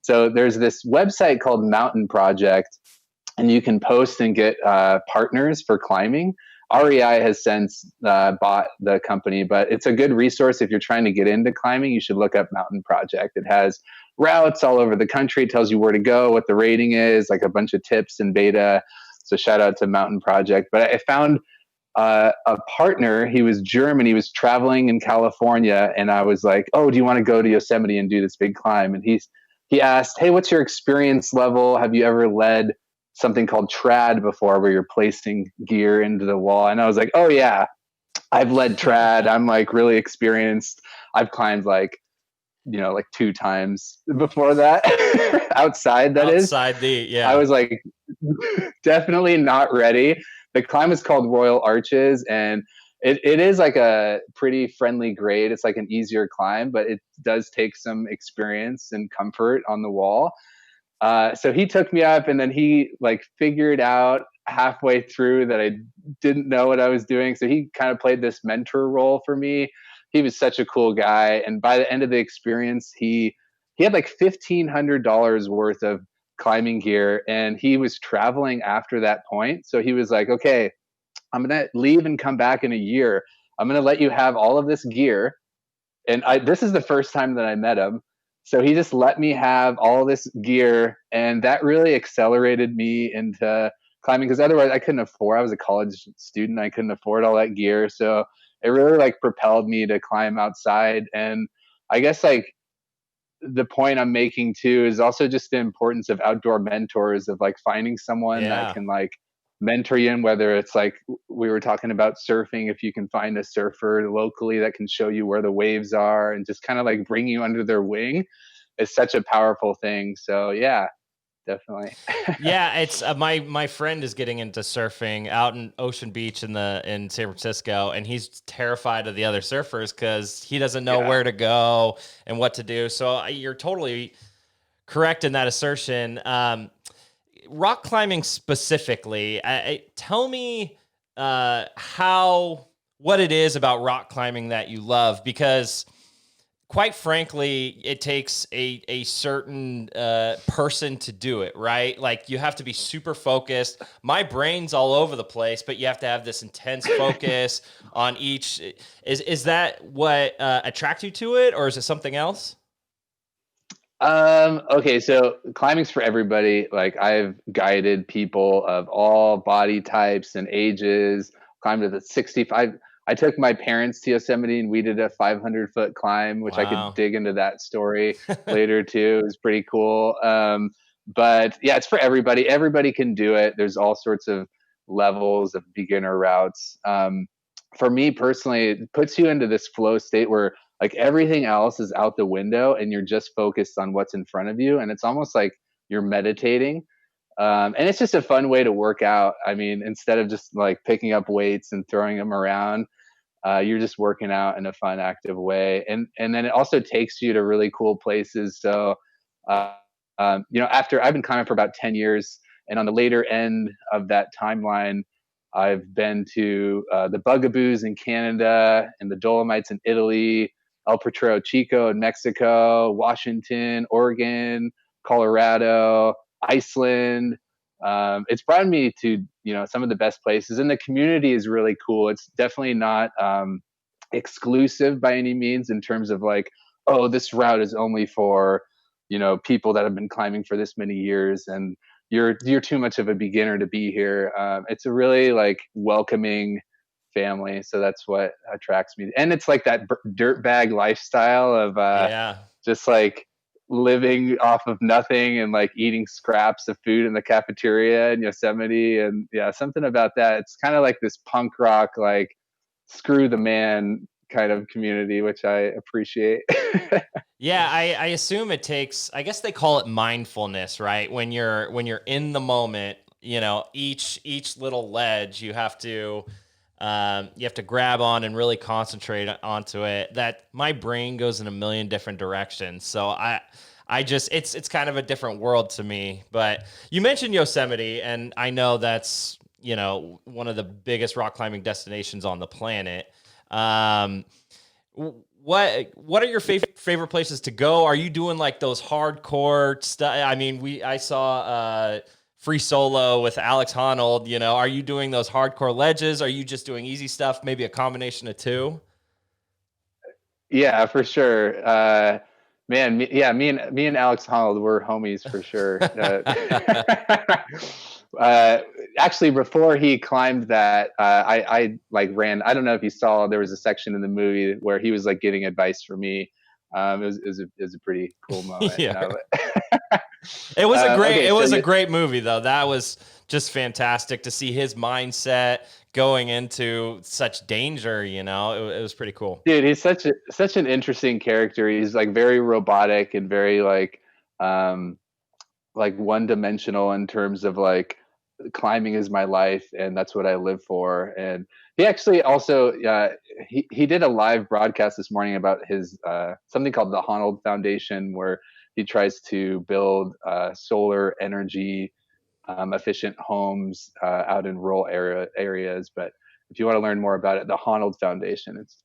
So there's this website called Mountain Project, and you can post and get partners for climbing. REI has since bought the company, but it's a good resource if you're trying to get into climbing. You should look up Mountain Project. It has routes all over the country. It tells you where to go, what the rating is, like a bunch of tips and beta. So shout out to Mountain Project. But I found a partner. He was German. He was traveling in California, and I was like, "Oh, do you want to go to Yosemite and do this big climb?" And he asked, "Hey, what's your experience level? Have you ever led something called trad before, where you're placing gear into the wall?" And I was like, "Oh yeah, I've led trad. I'm like really experienced. I've climbed like 2 times before that outside. I was like, definitely not ready." The climb is called Royal Arches, and it is like a pretty friendly grade. It's like an easier climb, but it does take some experience and comfort on the wall. So he took me up, and then he like figured out halfway through that I didn't know what I was doing. So he kind of played this mentor role for me. He was such a cool guy. And by the end of the experience, he had like $1,500 worth of climbing gear, and he was traveling after that point. So he was like, "Okay, I'm going to leave and come back in a year. I'm going to let you have all of this gear." And this is the first time that I met him. So he just let me have all this gear, and that really accelerated me into climbing, because otherwise I couldn't afford. I was a college student. I couldn't afford all that gear. So it really like propelled me to climb outside. And I guess like the point I'm making too is also just the importance of outdoor mentors, of like finding someone that can like mentor you in, whether it's like we were talking about surfing, if you can find a surfer locally that can show you where the waves are and just kind of like bring you under their wing, is such a powerful thing. So yeah, definitely. Yeah, it's my friend is getting into surfing out in Ocean Beach in San Francisco, and he's terrified of the other surfers because he doesn't know where to go and what to do. So you're totally correct in that assertion. Rock climbing specifically, tell me what it is about rock climbing that you love, because quite frankly, it takes a certain person to do it, right? Like you have to be super focused. My brain's all over the place, but you have to have this intense focus on each. Is that what attracts you to it, or is it something else? Okay, so climbing's for everybody. Like I've guided people of all body types and ages, climbed to the 65. I took my parents to Yosemite, and we did a 500-foot climb, which I could dig into that story later too. It was pretty cool. But yeah, it's for everybody. Everybody can do it. There's all sorts of levels of beginner routes. For me personally, it puts you into this flow state where like everything else is out the window and you're just focused on what's in front of you. And it's almost like you're meditating. And it's just a fun way to work out. I mean, instead of just like picking up weights and throwing them around, you're just working out in a fun, active way. And then it also takes you to really cool places. So, after I've been climbing for about 10 years, and on the later end of that timeline, I've been to the Bugaboos in Canada, and the Dolomites in Italy, El Potrero Chico in Mexico, Washington, Oregon, Colorado, Iceland. It's brought me to, some of the best places, and the community is really cool. It's definitely not exclusive by any means in terms of like, oh, this route is only for, people that have been climbing for this many years, and you're too much of a beginner to be here. It's a really like welcoming family. So that's what attracts me. And it's like that dirtbag lifestyle of just like living off of nothing and like eating scraps of food in the cafeteria in Yosemite. And yeah, something about that. It's kind of like this punk rock, like screw the man kind of community, which I appreciate. Yeah, I assume it takes, I guess they call it mindfulness, right? When you're in the moment, each little ledge, you have to you have to grab on and really concentrate onto it, that my brain goes in a million different directions. So I just, it's kind of a different world to me. But you mentioned Yosemite, and I know that's, you know, one of the biggest rock climbing destinations on the planet. What are your favorite places to go? Are you doing like those hardcore stuff? I mean, I saw Free Solo with Alex Honnold. You know, are you doing those hardcore ledges? Are you just doing easy stuff? Maybe a combination of two. Yeah, for sure. Man, me and Alex Honnold were homies for sure. Actually, before he climbed that, I like ran. I don't know if you saw. There was a section in the movie where he was like giving advice for me. It was a pretty cool moment. Yeah. It was a great. Okay, it was so a great movie, though. That was just fantastic to see his mindset going into such danger. You know, it was pretty cool. Dude, he's such an interesting character. He's like very robotic and very like one dimensional in terms of like climbing is my life and that's what I live for. And he actually also he did a live broadcast this morning about his something called the Honnold Foundation, where he tries to build solar energy efficient homes out in rural areas. But if you want to learn more about it, the Honnold Foundation, it's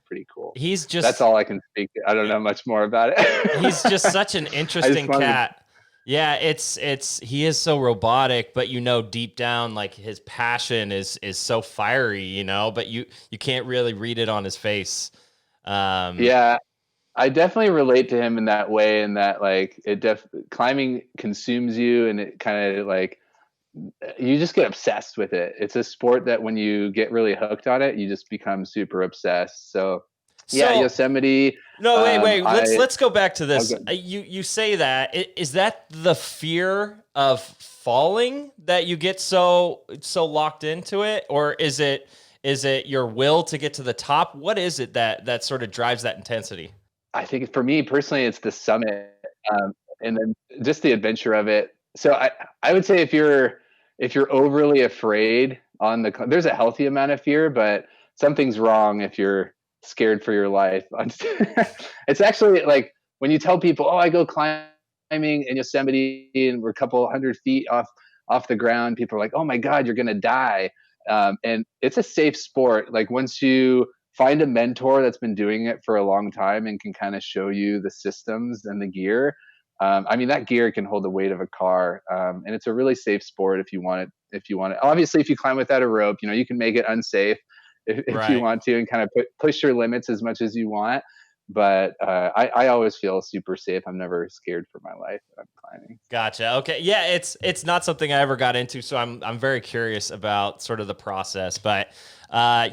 pretty cool. That's all I can speak. I don't know much more about it. He's just such an interesting cat. Yeah, he is so robotic, but you know deep down like his passion is so fiery, you know, but you can't really read it on his face. Yeah, I definitely relate to him in that way, in that like climbing consumes you, and it kind of like you just get obsessed with it. It's a sport that when you get really hooked on it, you just become super obsessed. So yeah, Yosemite. No, wait. Let's go back to this. Okay. You say that. Is that the fear of falling that you get so locked into it, or is it your will to get to the top? What is it that sort of drives that intensity? I think for me personally, it's the summit, and then just the adventure of it. So I would say if you're overly afraid there's a healthy amount of fear, but something's wrong if you're scared for your life. It's actually like when you tell people, oh, I go climbing in Yosemite and we're a couple 100 feet off the ground, people are like, oh my God, you're gonna die. And it's a safe sport. Like once you find a mentor that's been doing it for a long time and can kind of show you the systems and the gear. I mean, that gear can hold the weight of a car, and it's a really safe sport if you want it. Obviously, if you climb without a rope, you know, you can make it unsafe if you want to, and kind of push your limits as much as you want. But I always feel super safe. I'm never scared for my life when I'm climbing. Gotcha. Okay. Yeah, it's not something I ever got into, so I'm very curious about sort of the process. But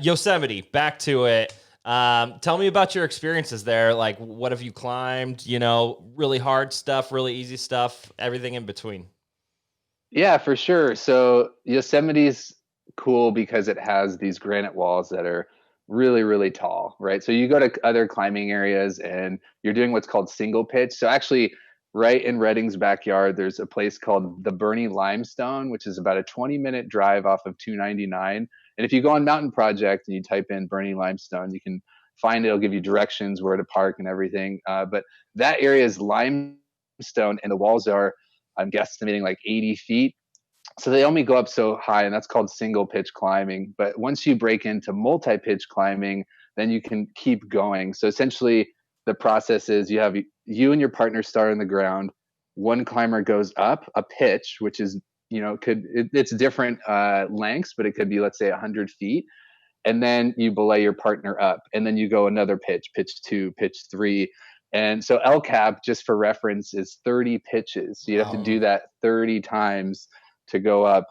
Yosemite, back to it. Tell me about your experiences there. Like, what have you climbed? You know, really hard stuff, really easy stuff, everything in between. Yeah, for sure. So Yosemite's cool because it has these granite walls that are really, really tall, right? So you go to other climbing areas and you're doing what's called single pitch. So actually, right in Redding's backyard, there's a place called the Bernie Limestone, which is about a 20-minute drive off of 299. And if you go on Mountain Project and you type in Bernie Limestone, you can find it. It'll give you directions where to park and everything. But that area is limestone, and the walls are, I'm guesstimating, like 80 feet. So they only go up so high, and that's called single pitch climbing. But once you break into multi-pitch climbing, then you can keep going. So essentially, the process is you have you and your partner start on the ground. One climber goes up a pitch, which is, you know, it's different lengths, but it could be, let's say, 100 feet. And then you belay your partner up, and then you go another pitch 2, pitch 3. And so LCAP, just for reference, is 30 pitches. So you have to do that 30 times to go up.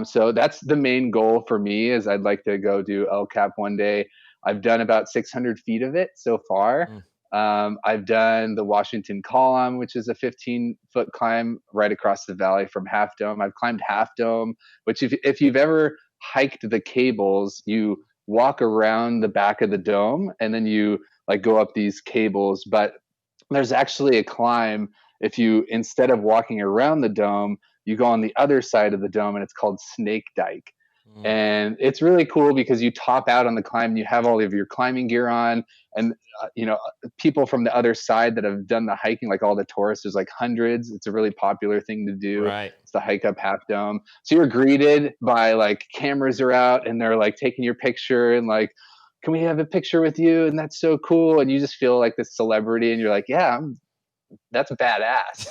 So that's the main goal for me, is I'd like to go do LCAP one day. I've done about 600 feet of it so far. I've done the Washington Column, which is a 15-foot climb right across the valley from Half Dome. I've climbed Half Dome, which if you've ever hiked the cables, you walk around the back of the dome and then you like go up these cables. But there's actually a climb if you, instead of walking around the dome, you go on the other side of the dome, and it's called Snake Dyke. And it's really cool because you top out on the climb and you have all of your climbing gear on, and people from the other side that have done the hiking, like all the tourists, there's like hundreds. It's a really popular thing to do. Right. It's the hike up Half Dome. So you're greeted by like cameras are out and they're like taking your picture and like, can we have a picture with you? And that's so cool. And you just feel like this celebrity and you're like, yeah, that's badass.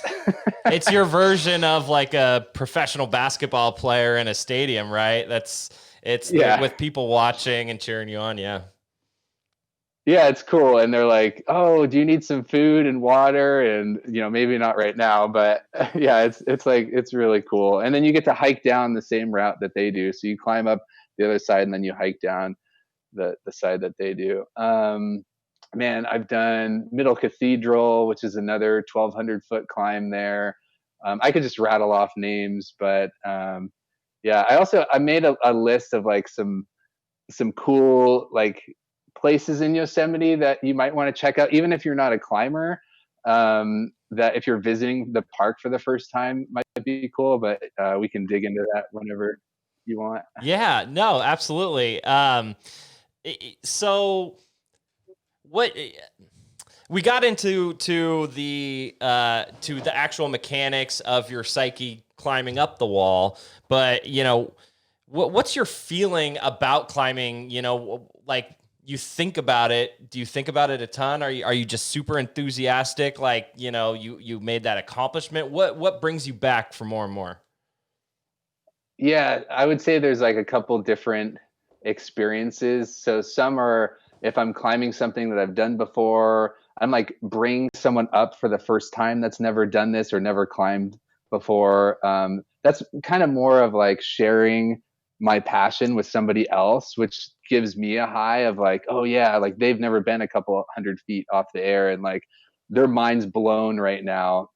It's your version of like a professional basketball player in a stadium, right? With people watching and cheering you on. Yeah. Yeah, it's cool. And they're like, oh, do you need some food and water? And, maybe not right now, but yeah, it's really cool. And then you get to hike down the same route that they do. So you climb up the other side and then you hike down the side that they do. Man, I've done Middle Cathedral, which is another 1,200-foot climb there. I could just rattle off names, but yeah, I made a list of like some cool like places in Yosemite that you might want to check out, even if you're not a climber. That if you're visiting the park for the first time might be cool, but we can dig into that whenever you want. Yeah, no, absolutely. So what we got into the actual mechanics of your psyche climbing up the wall, but what's your feeling about climbing? Like you think about it. Do you think about it a ton? Are you just super enthusiastic? Like you made that accomplishment. What brings you back for more and more? Yeah, I would say there's like a couple different experiences. So some are if I'm climbing something that I've done before, I'm like bring someone up for the first time that's never done this or never climbed before. That's kind of more of like sharing my passion with somebody else, which gives me a high of like, oh yeah, like they've never been a couple hundred feet off the air and like their mind's blown right now.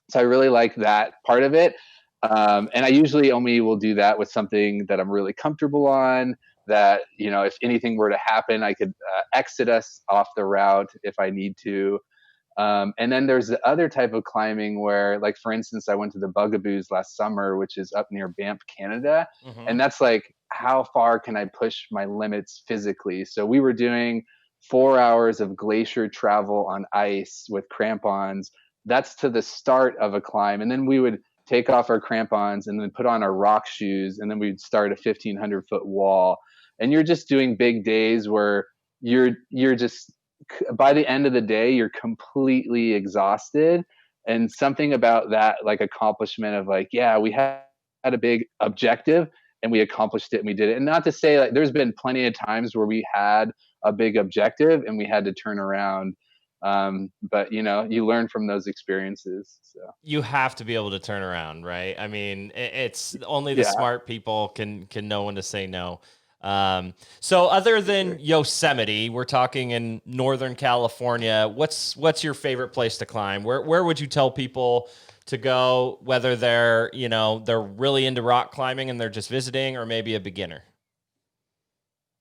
So I really like that part of it. And I usually only will do that with something that I'm really comfortable on, that, if anything were to happen, I could exit us off the route if I need to. And then there's the other type of climbing where, like, for instance, I went to the Bugaboos last summer, which is up near Banff, Canada. Mm-hmm. And that's like, how far can I push my limits physically? So we were doing 4 hours of glacier travel on ice with crampons. That's to the start of a climb. And then we would take off our crampons and then put on our rock shoes. And then we'd start a 1,500-foot wall. And you're just doing big days where you're just, by the end of the day, you're completely exhausted. And something about that, like, accomplishment of like, yeah, we had a big objective and we accomplished it and we did it. And not to say, like, there's been plenty of times where we had a big objective and we had to turn around. But you learn from those experiences. So you have to be able to turn around, right? I mean, it's only the smart people can know when to say no. So other than Yosemite, we're talking in Northern California. What's your favorite place to climb? Where would you tell people to go, whether they're really into rock climbing and they're just visiting, or maybe a beginner?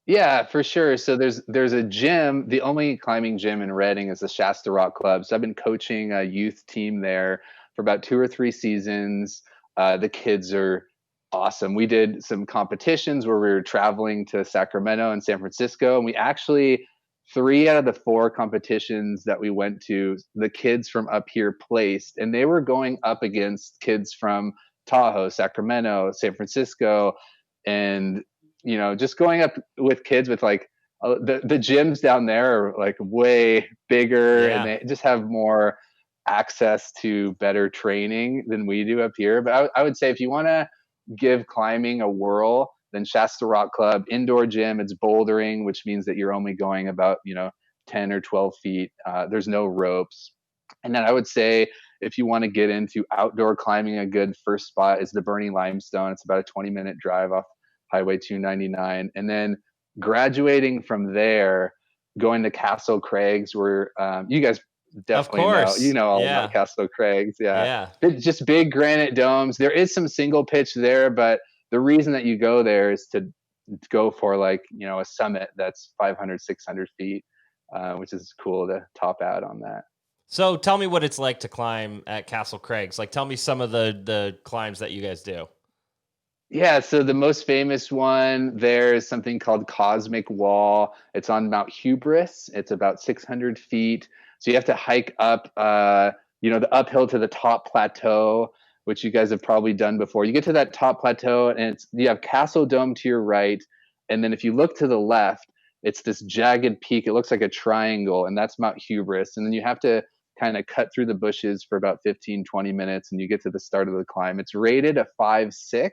Yeah, for sure. So there's a gym. The only climbing gym in Redding is the Shasta Rock Club. So I've been coaching a youth team there for about 2 or 3 seasons. The kids are awesome. We did some competitions where we were traveling to Sacramento and San Francisco, and we actually 3 out of the 4 competitions that we went to, the kids from up here placed, and they were going up against kids from Tahoe, Sacramento, San Francisco, and just going up with kids with like the gyms down there are like way bigger and they just have more access to better training than we do up here. But I would say if you want to give climbing a whirl, then Shasta Rock Club, indoor gym, it's bouldering, which means that you're only going about 10 or 12 feet. There's no ropes. And then I would say if you want to get into outdoor climbing, a good first spot is the Burning Limestone. It's about a 20-minute drive off Highway 299. And then graduating from there, going to Castle Crags, where you guys definitely know all about Castle Crags. Yeah. Just big granite domes. There is some single pitch there, but the reason that you go there is to go for like, a summit that's 500, 600 feet, which is cool to top out on that. So tell me what it's like to climb at Castle Crags. Like, tell me some of the climbs that you guys do. Yeah, so the most famous one, there's something called Cosmic Wall. It's on Mount Hubris. It's about 600 feet. So you have to hike up, the uphill to the top plateau, which you guys have probably done before. You get to that top plateau, and you have Castle Dome to your right, and then if you look to the left, it's this jagged peak. It looks like a triangle, and that's Mount Hubris. And then you have to kind of cut through the bushes for about 15, 20 minutes, and you get to the start of the climb. It's rated a 5.6.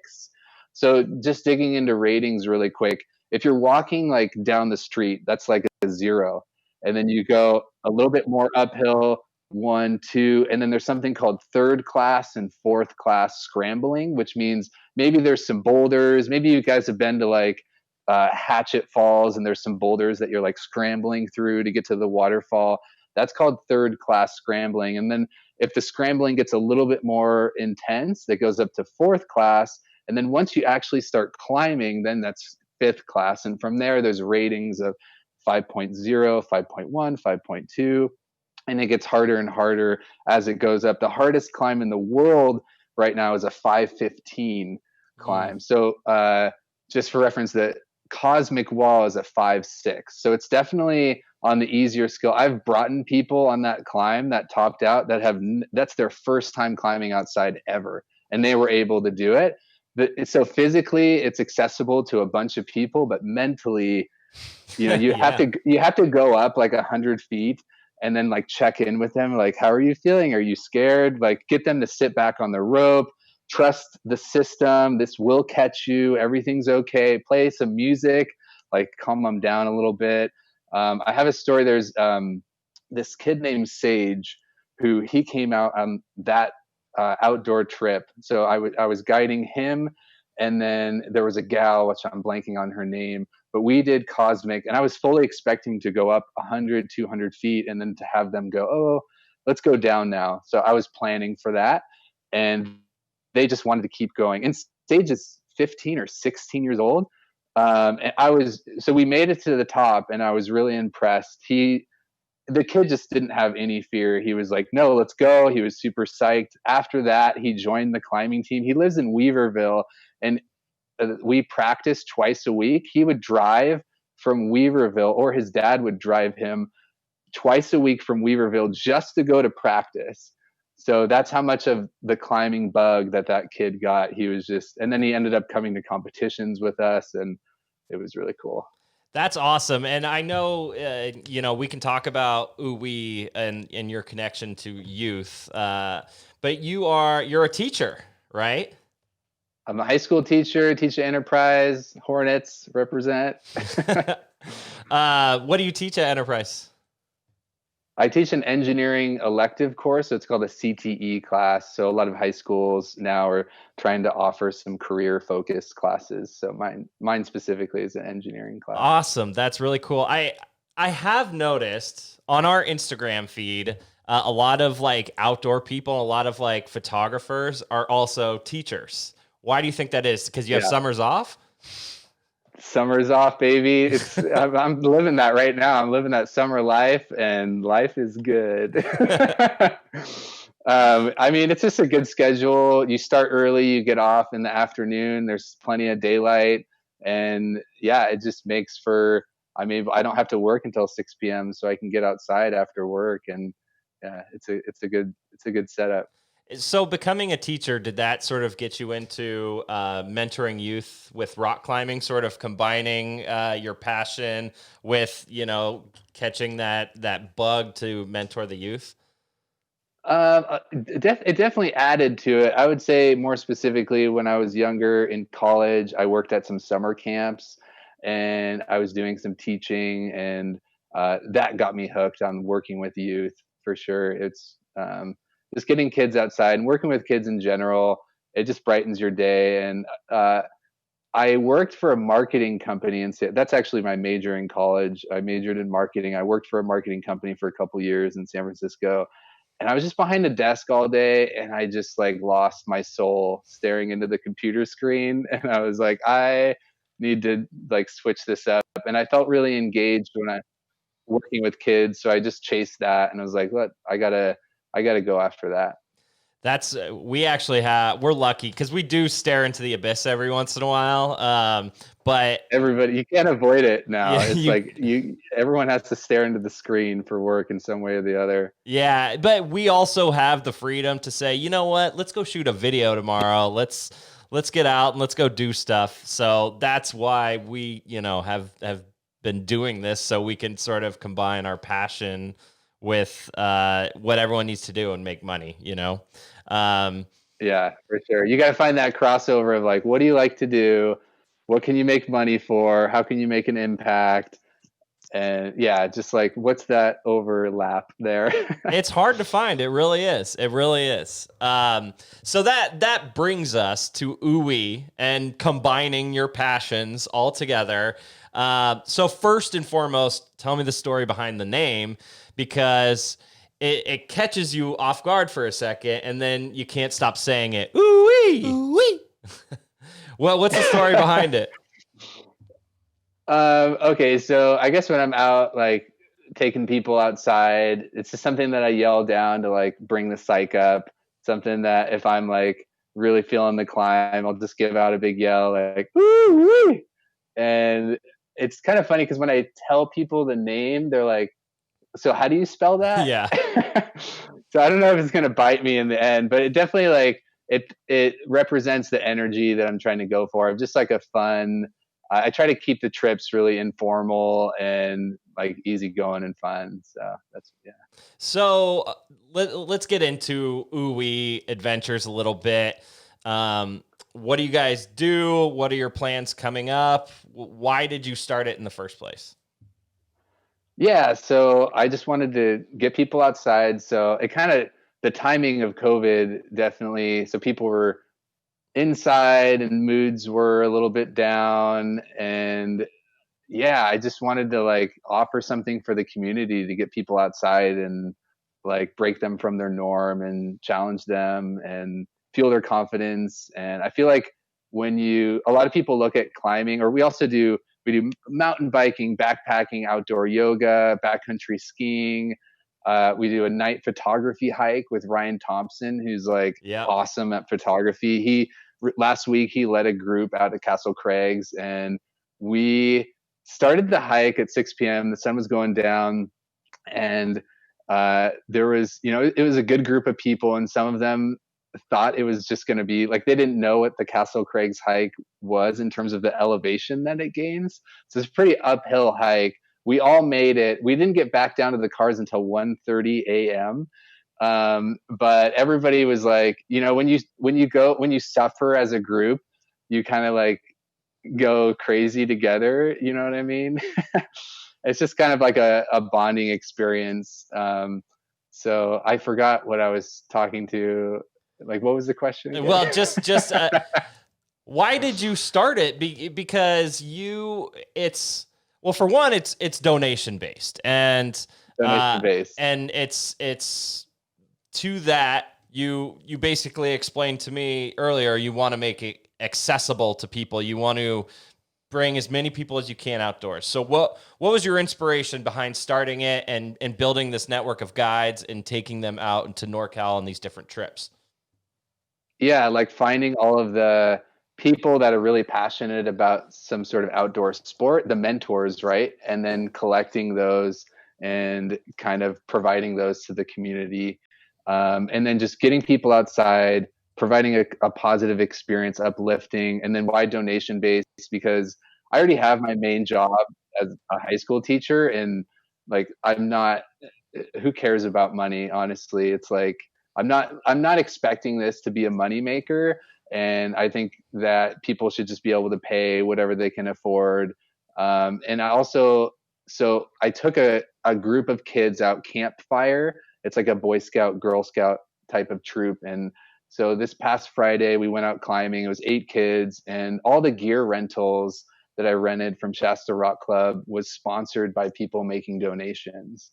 So just digging into ratings really quick, if you're walking like down the street, that's like a 0. And then you go a little bit more uphill, 1, 2, and then there's something called third class and fourth class scrambling, which means maybe there's some boulders. Maybe you guys have been to like Hatchet Falls, and there's some boulders that you're like scrambling through to get to the waterfall. That's called third class scrambling. And then if the scrambling gets a little bit more intense, that goes up to fourth class. And then once you actually start climbing, then that's fifth class. And from there, there's ratings of 5.0, 5.1, 5.2. And it gets harder and harder as it goes up. The hardest climb in the world right now is a 515 climb. So just for reference, the Cosmic Wall is a 5.6. So it's definitely on the easier scale. I've brought in people on that climb that topped out that's their first time climbing outside ever. And they were able to do it. So physically it's accessible to a bunch of people, but mentally, you have to go up like 100 feet and then like check in with them. Like, how are you feeling? Are you scared? Like, get them to sit back on the rope, trust the system. This will catch you. Everything's okay. Play some music, like calm them down a little bit. I have a story. There's this kid named Sage who he came out on that outdoor trip. So I was guiding him, and then there was a gal, which I'm blanking on her name, but we did Cosmic, and I was fully expecting to go up 100, 200 feet and then to have them go, oh, let's go down now. So I was planning for that, and they just wanted to keep going. And Sage is 15 or 16 years old. And so we made it to the top, and I was really impressed. The kid just didn't have any fear. He was like, no, let's go. He was super psyched. After that, he joined the climbing team. He lives in Weaverville, and we practiced twice a week. He would drive from Weaverville, or his dad would drive him twice a week from Weaverville just to go to practice. So that's how much of the climbing bug that kid got. He was and then he ended up coming to competitions with us, and it was really cool. That's awesome. And I know, we can talk about OooWeee and your connection to youth, but you're a teacher, right? I'm a high school teacher, teach at Enterprise, Hornets represent. What do you teach at Enterprise? I teach an engineering elective course. So it's called a CTE class. So a lot of high schools now are trying to offer some career focused classes. So mine specifically is an engineering class. Awesome. That's really cool. I have noticed on our Instagram feed, a lot of like outdoor people, a lot of like photographers are also teachers. Why do you think that is? Because you have summers off? Summer's off, baby. I'm living that right now. I'm living that summer life, and life is good. I mean, it's just a good schedule. You start early, you get off in the afternoon. There's plenty of daylight, and it just makes for. I don't have to work until 6 p.m., so I can get outside after work, and it's a good setup. So becoming a teacher, did that sort of get you into mentoring youth with rock climbing, sort of combining your passion with, catching that bug to mentor the youth? It definitely added to it. I would say more specifically when I was younger in college, I worked at some summer camps and I was doing some teaching, and that got me hooked on working with youth for sure. It's just getting kids outside and working with kids in general. It just brightens your day. And I worked for a marketing company, and that's actually my major in college. I majored in marketing. I worked for a marketing company for a couple years in San Francisco, and I was just behind a desk all day, and I just like lost my soul staring into the computer screen. And I was like, I need to like switch this up. And I felt really engaged when I working with kids. So I just chased that, and I was like, look, I gotta go after that. We actually we're lucky because we do stare into the abyss every once in a while. But everybody, you can't avoid it now. Yeah, it's everyone has to stare into the screen for work in some way or the other. Yeah, but we also have the freedom to say, you know what, let's go shoot a video tomorrow. Let's get out and let's go do stuff. So that's why we, have been doing this, so we can sort of combine our passion with what everyone needs to do and make money, Yeah, for sure. You got to find that crossover of like, what do you like to do? What can you make money for? How can you make an impact? And yeah, just like, what's that overlap there? It's hard to find. It really is. It really is. So that brings us to OooWeee and combining your passions all together. So first and foremost, tell me the story behind the name, because it catches you off guard for a second, and then you can't stop saying it. OooWeee! OooWeee! Well, what's the story behind it? Okay, so I guess when I'm out, like taking people outside, it's just something that I yell down to like bring the psych up. Something that if I'm like really feeling the climb, I'll just give out a big yell like "Woo-wee!" And it's kind of funny because when I tell people the name, they're like, "So how do you spell that?" Yeah. So I don't know if it's gonna bite me in the end, but it definitely like it represents the energy that I'm trying to go for. Of just like a fun. I try to keep the trips really informal and like easygoing and fun. So that's yeah. So let's get into OooWeee adventures a little bit. What do you guys do? What are your plans coming up? Why did you start it in the first place? Yeah, so I just wanted to get people outside. So it kind of the timing of COVID definitely. So people were inside and moods were a little bit down, and yeah, I just wanted to like offer something for the community to get people outside and like break them from their norm and challenge them and fuel their confidence. And I feel like a lot of people look at climbing, or we do mountain biking, backpacking, outdoor yoga, backcountry skiing. We do a night photography hike with Ryan Thompson, who's like awesome at photography. Last week he led a group out at Castle Crags, and we started the hike at 6 p.m. The sun was going down, and there was, it was a good group of people, and some of them thought it was just going to be like, they didn't know what the Castle Crags hike was in terms of the elevation that it gains. So it's a pretty uphill hike. We all made it. We didn't get back down to the cars until 1:30 a.m. But everybody was like, when you suffer as a group, you kind of like go crazy together. You know what I mean? It's just kind of like a bonding experience. So I forgot what I was talking to. Like, what was the question again? Well, just why did you start it? Because for one, it's donation based, and it's to that you basically explained to me earlier. You want to make it accessible to people. You want to bring as many people as you can outdoors. So what was your inspiration behind starting it and building this network of guides and taking them out into NorCal on these different trips? Yeah, like finding all of the people that are really passionate about some sort of outdoor sport, the mentors, right? And then collecting those and kind of providing those to the community. And then just getting people outside, providing a positive experience, uplifting, and then why donation based? Because I already have my main job as a high school teacher, and like who cares about money? Honestly, it's like I'm not expecting this to be a moneymaker, and I think that people should just be able to pay whatever they can afford. And I took a group of kids out Campfire. It's like a Boy Scout, Girl Scout type of troop, and so this past Friday we went out climbing. It was 8 kids, and all the gear rentals that I rented from Shasta Rock Club was sponsored by people making donations,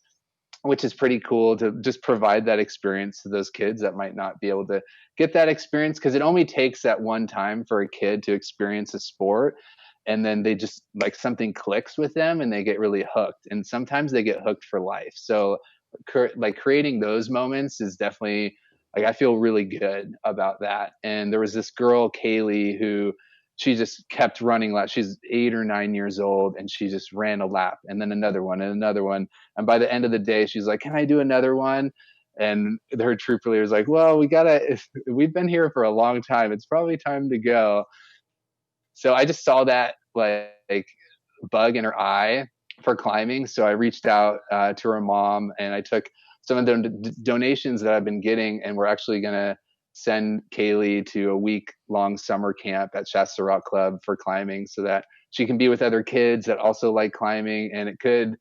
which is pretty cool to just provide that experience to those kids that might not be able to get that experience, because it only takes that one time for a kid to experience a sport, and then they just like something clicks with them and they get really hooked, and sometimes they get hooked for life. So like creating those moments is definitely like I feel really good about that. And there was this girl, Kaylee, who she just kept running laps. She's 8 or 9 years old, and she just ran a lap and then another one and another one. And by the end of the day, she's like, "Can I do another one?" And her troop leader is like, "Well, we've been here for a long time. It's probably time to go." So I just saw that like bug in her eye for climbing. So I reached out to her mom, and I took some of the donations that I've been getting, and we're actually going to send Kaylee to a week-long summer camp at Shasta Rock Club for climbing, so that she can be with other kids that also like climbing, and it could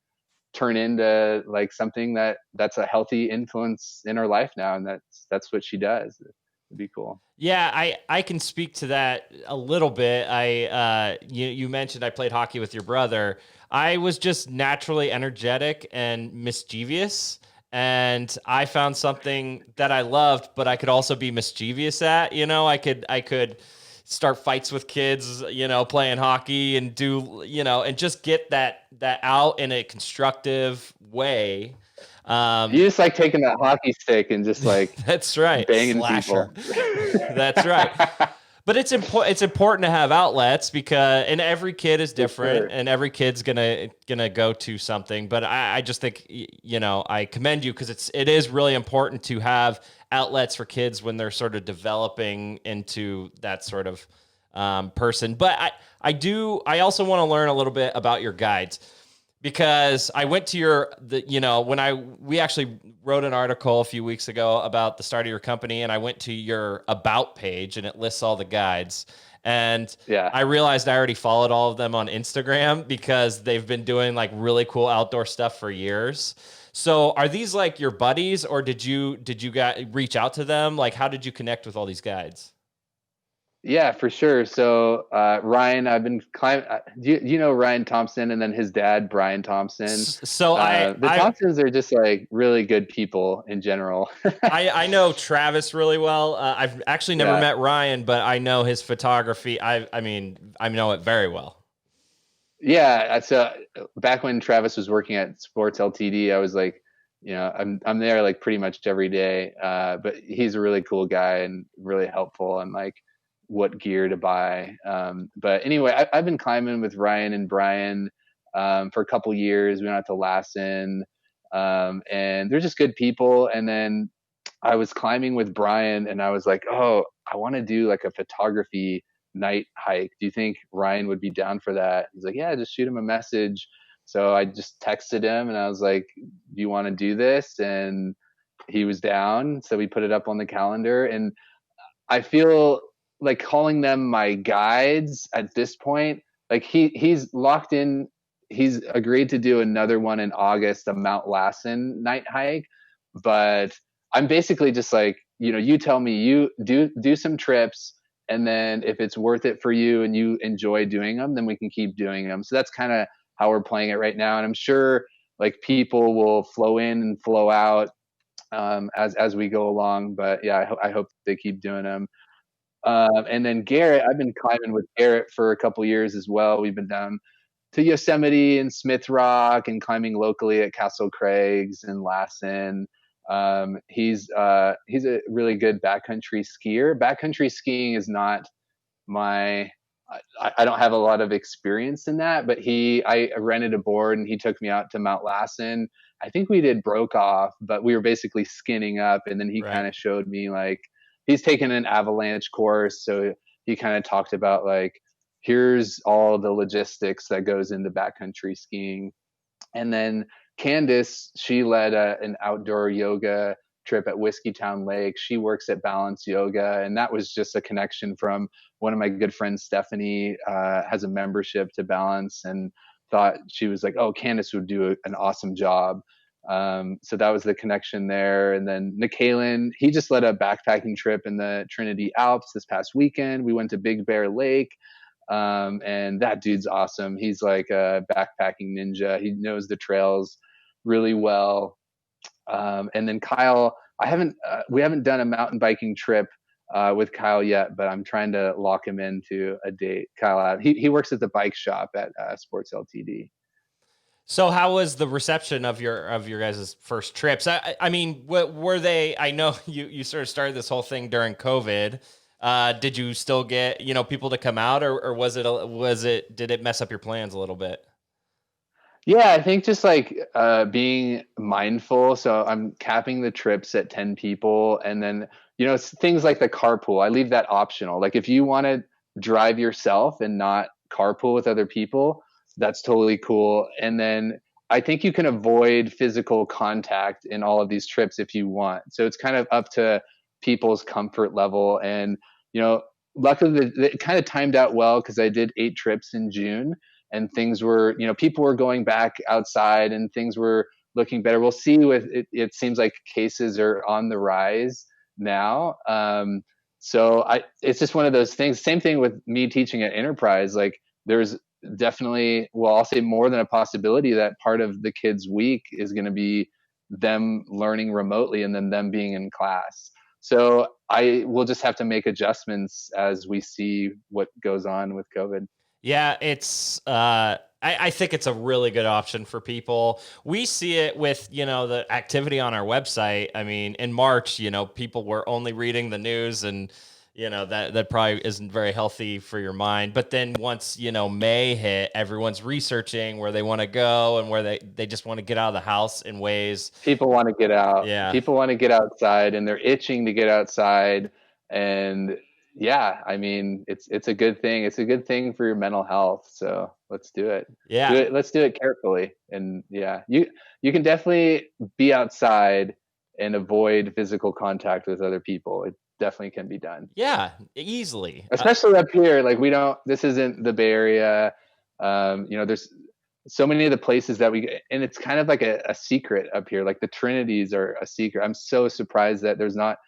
turn into like something that's a healthy influence in her life now, and that's what she does. It'd be cool. Yeah, I can speak to that a little bit. You mentioned I played hockey with your brother. I was just naturally energetic and mischievous, and I found something that I loved, but I could also be mischievous at. I could start fights with kids, playing hockey, and do, and just get that out in a constructive way. You just like taking that hockey stick and just like that's right, banging Slasher. people. That's right. But it's important to have outlets, and every kid is different, sure. and every kid's gonna go to something. But I just think, I commend you, because it is really important to have outlets for kids when they're sort of developing into that sort of person. But I also want to learn a little bit about your guides, because I went to we actually wrote an article a few weeks ago about the start of your company, and I went to your about page, and it lists all the guides. And Yeah. I realized I already followed all of them on Instagram, because they've been doing like really cool outdoor stuff for years. So are these like your buddies, or did you guys reach out to them? Like, how did you connect with all these guides? Yeah, for sure. So Ryan, I've been climbing. You know Ryan Thompson, and then his dad, Brian Thompson. So the Thompsons are just like really good people in general. I know Travis really well. I've actually never Yeah. met Ryan, but I know his photography. I know it very well. Yeah. So back when Travis was working at Sports Ltd, I was like, I'm there like pretty much every day. But he's a really cool guy and really helpful, and like what gear to buy. But anyway, I've been climbing with Ryan and Brian for a couple years. We went out to Lassen, and they're just good people. And then I was climbing with Brian, and I was like, oh, I want to do like a photography night hike. Do you think Ryan would be down for that? He's like, yeah, just shoot him a message. So I just texted him, and I was like, do you want to do this? And he was down. So we put it up on the calendar, and I feel like calling them my guides at this point. Like he's locked in. He's agreed to do another one in August, a Mount Lassen night hike. But I'm basically just like, you tell me, you do some trips, and then if it's worth it for you and you enjoy doing them, then we can keep doing them. So that's kind of how we're playing it right now. And I'm sure like people will flow in and flow out as we go along. But yeah, I hope they keep doing them. And then Garrett, I've been climbing with Garrett for a couple years as well. We've been down to Yosemite and Smith Rock, and climbing locally at Castle Crags and Lassen. He's a really good backcountry skier. Backcountry skiing is not I don't have a lot of experience in that, but I rented a board, and he took me out to Mount Lassen. I think we did Broke-Off, but we were basically skinning up, and then he kind of showed me like, he's taken an avalanche course. So he kind of talked about like, here's all the logistics that goes into backcountry skiing. And then Candace, she led an outdoor yoga trip at Whiskeytown Lake. She works at Balance Yoga, and that was just a connection from one of my good friends, Stephanie, has a membership to Balance, and thought she was like, oh, Candace would do an awesome job. So that was the connection there. And then Nikhilin, he just led a backpacking trip in the Trinity Alps this past weekend. We went to Big Bear Lake. And that dude's awesome. He's like a backpacking ninja. He knows the trails really well. And then Kyle, we haven't done a mountain biking trip with Kyle yet, but I'm trying to lock him into a date. Kyle, he works at the bike shop at Sports Ltd. So how was the reception of your guys' first trips? I mean, what were they? I know you sort of started this whole thing during COVID. Did you still get, people to come out, or did it mess up your plans a little bit? Yeah, I think just like being mindful. So I'm capping the trips at 10 people. And then, things like the carpool, I leave that optional. Like if you want to drive yourself and not carpool with other people, that's totally cool. And then I think you can avoid physical contact in all of these trips if you want. So it's kind of up to people's comfort level. And, luckily it kind of timed out well because I did 8 trips in June. And things were, people were going back outside and things were looking better. We'll see with it. It seems like cases are on the rise now. It's just one of those things. Same thing with me teaching at Enterprise. Like there's definitely, well, I'll say more than a possibility that part of the kids' week is going to be them learning remotely and then them being in class. So I will just have to make adjustments as we see what goes on with COVID. Yeah, it's I think it's a really good option for people. We see it with, the activity on our website. I mean, in March, people were only reading the news and, that probably isn't very healthy for your mind. But then once, May hit, everyone's researching where they want to go and where they just want to get out of the house in ways. People want to get out. Yeah. People want to get outside and they're itching to get outside. And yeah, I mean, it's a good thing. It's a good thing for your mental health. So let's do it. Yeah. Let's do it carefully. And yeah, you can definitely be outside and avoid physical contact with other people. It definitely can be done. Yeah, easily. Especially up here. Like this isn't the Bay Area. There's so many of the places that and it's kind of like a secret up here. Like the Trinities are a secret. I'm so surprised that there's not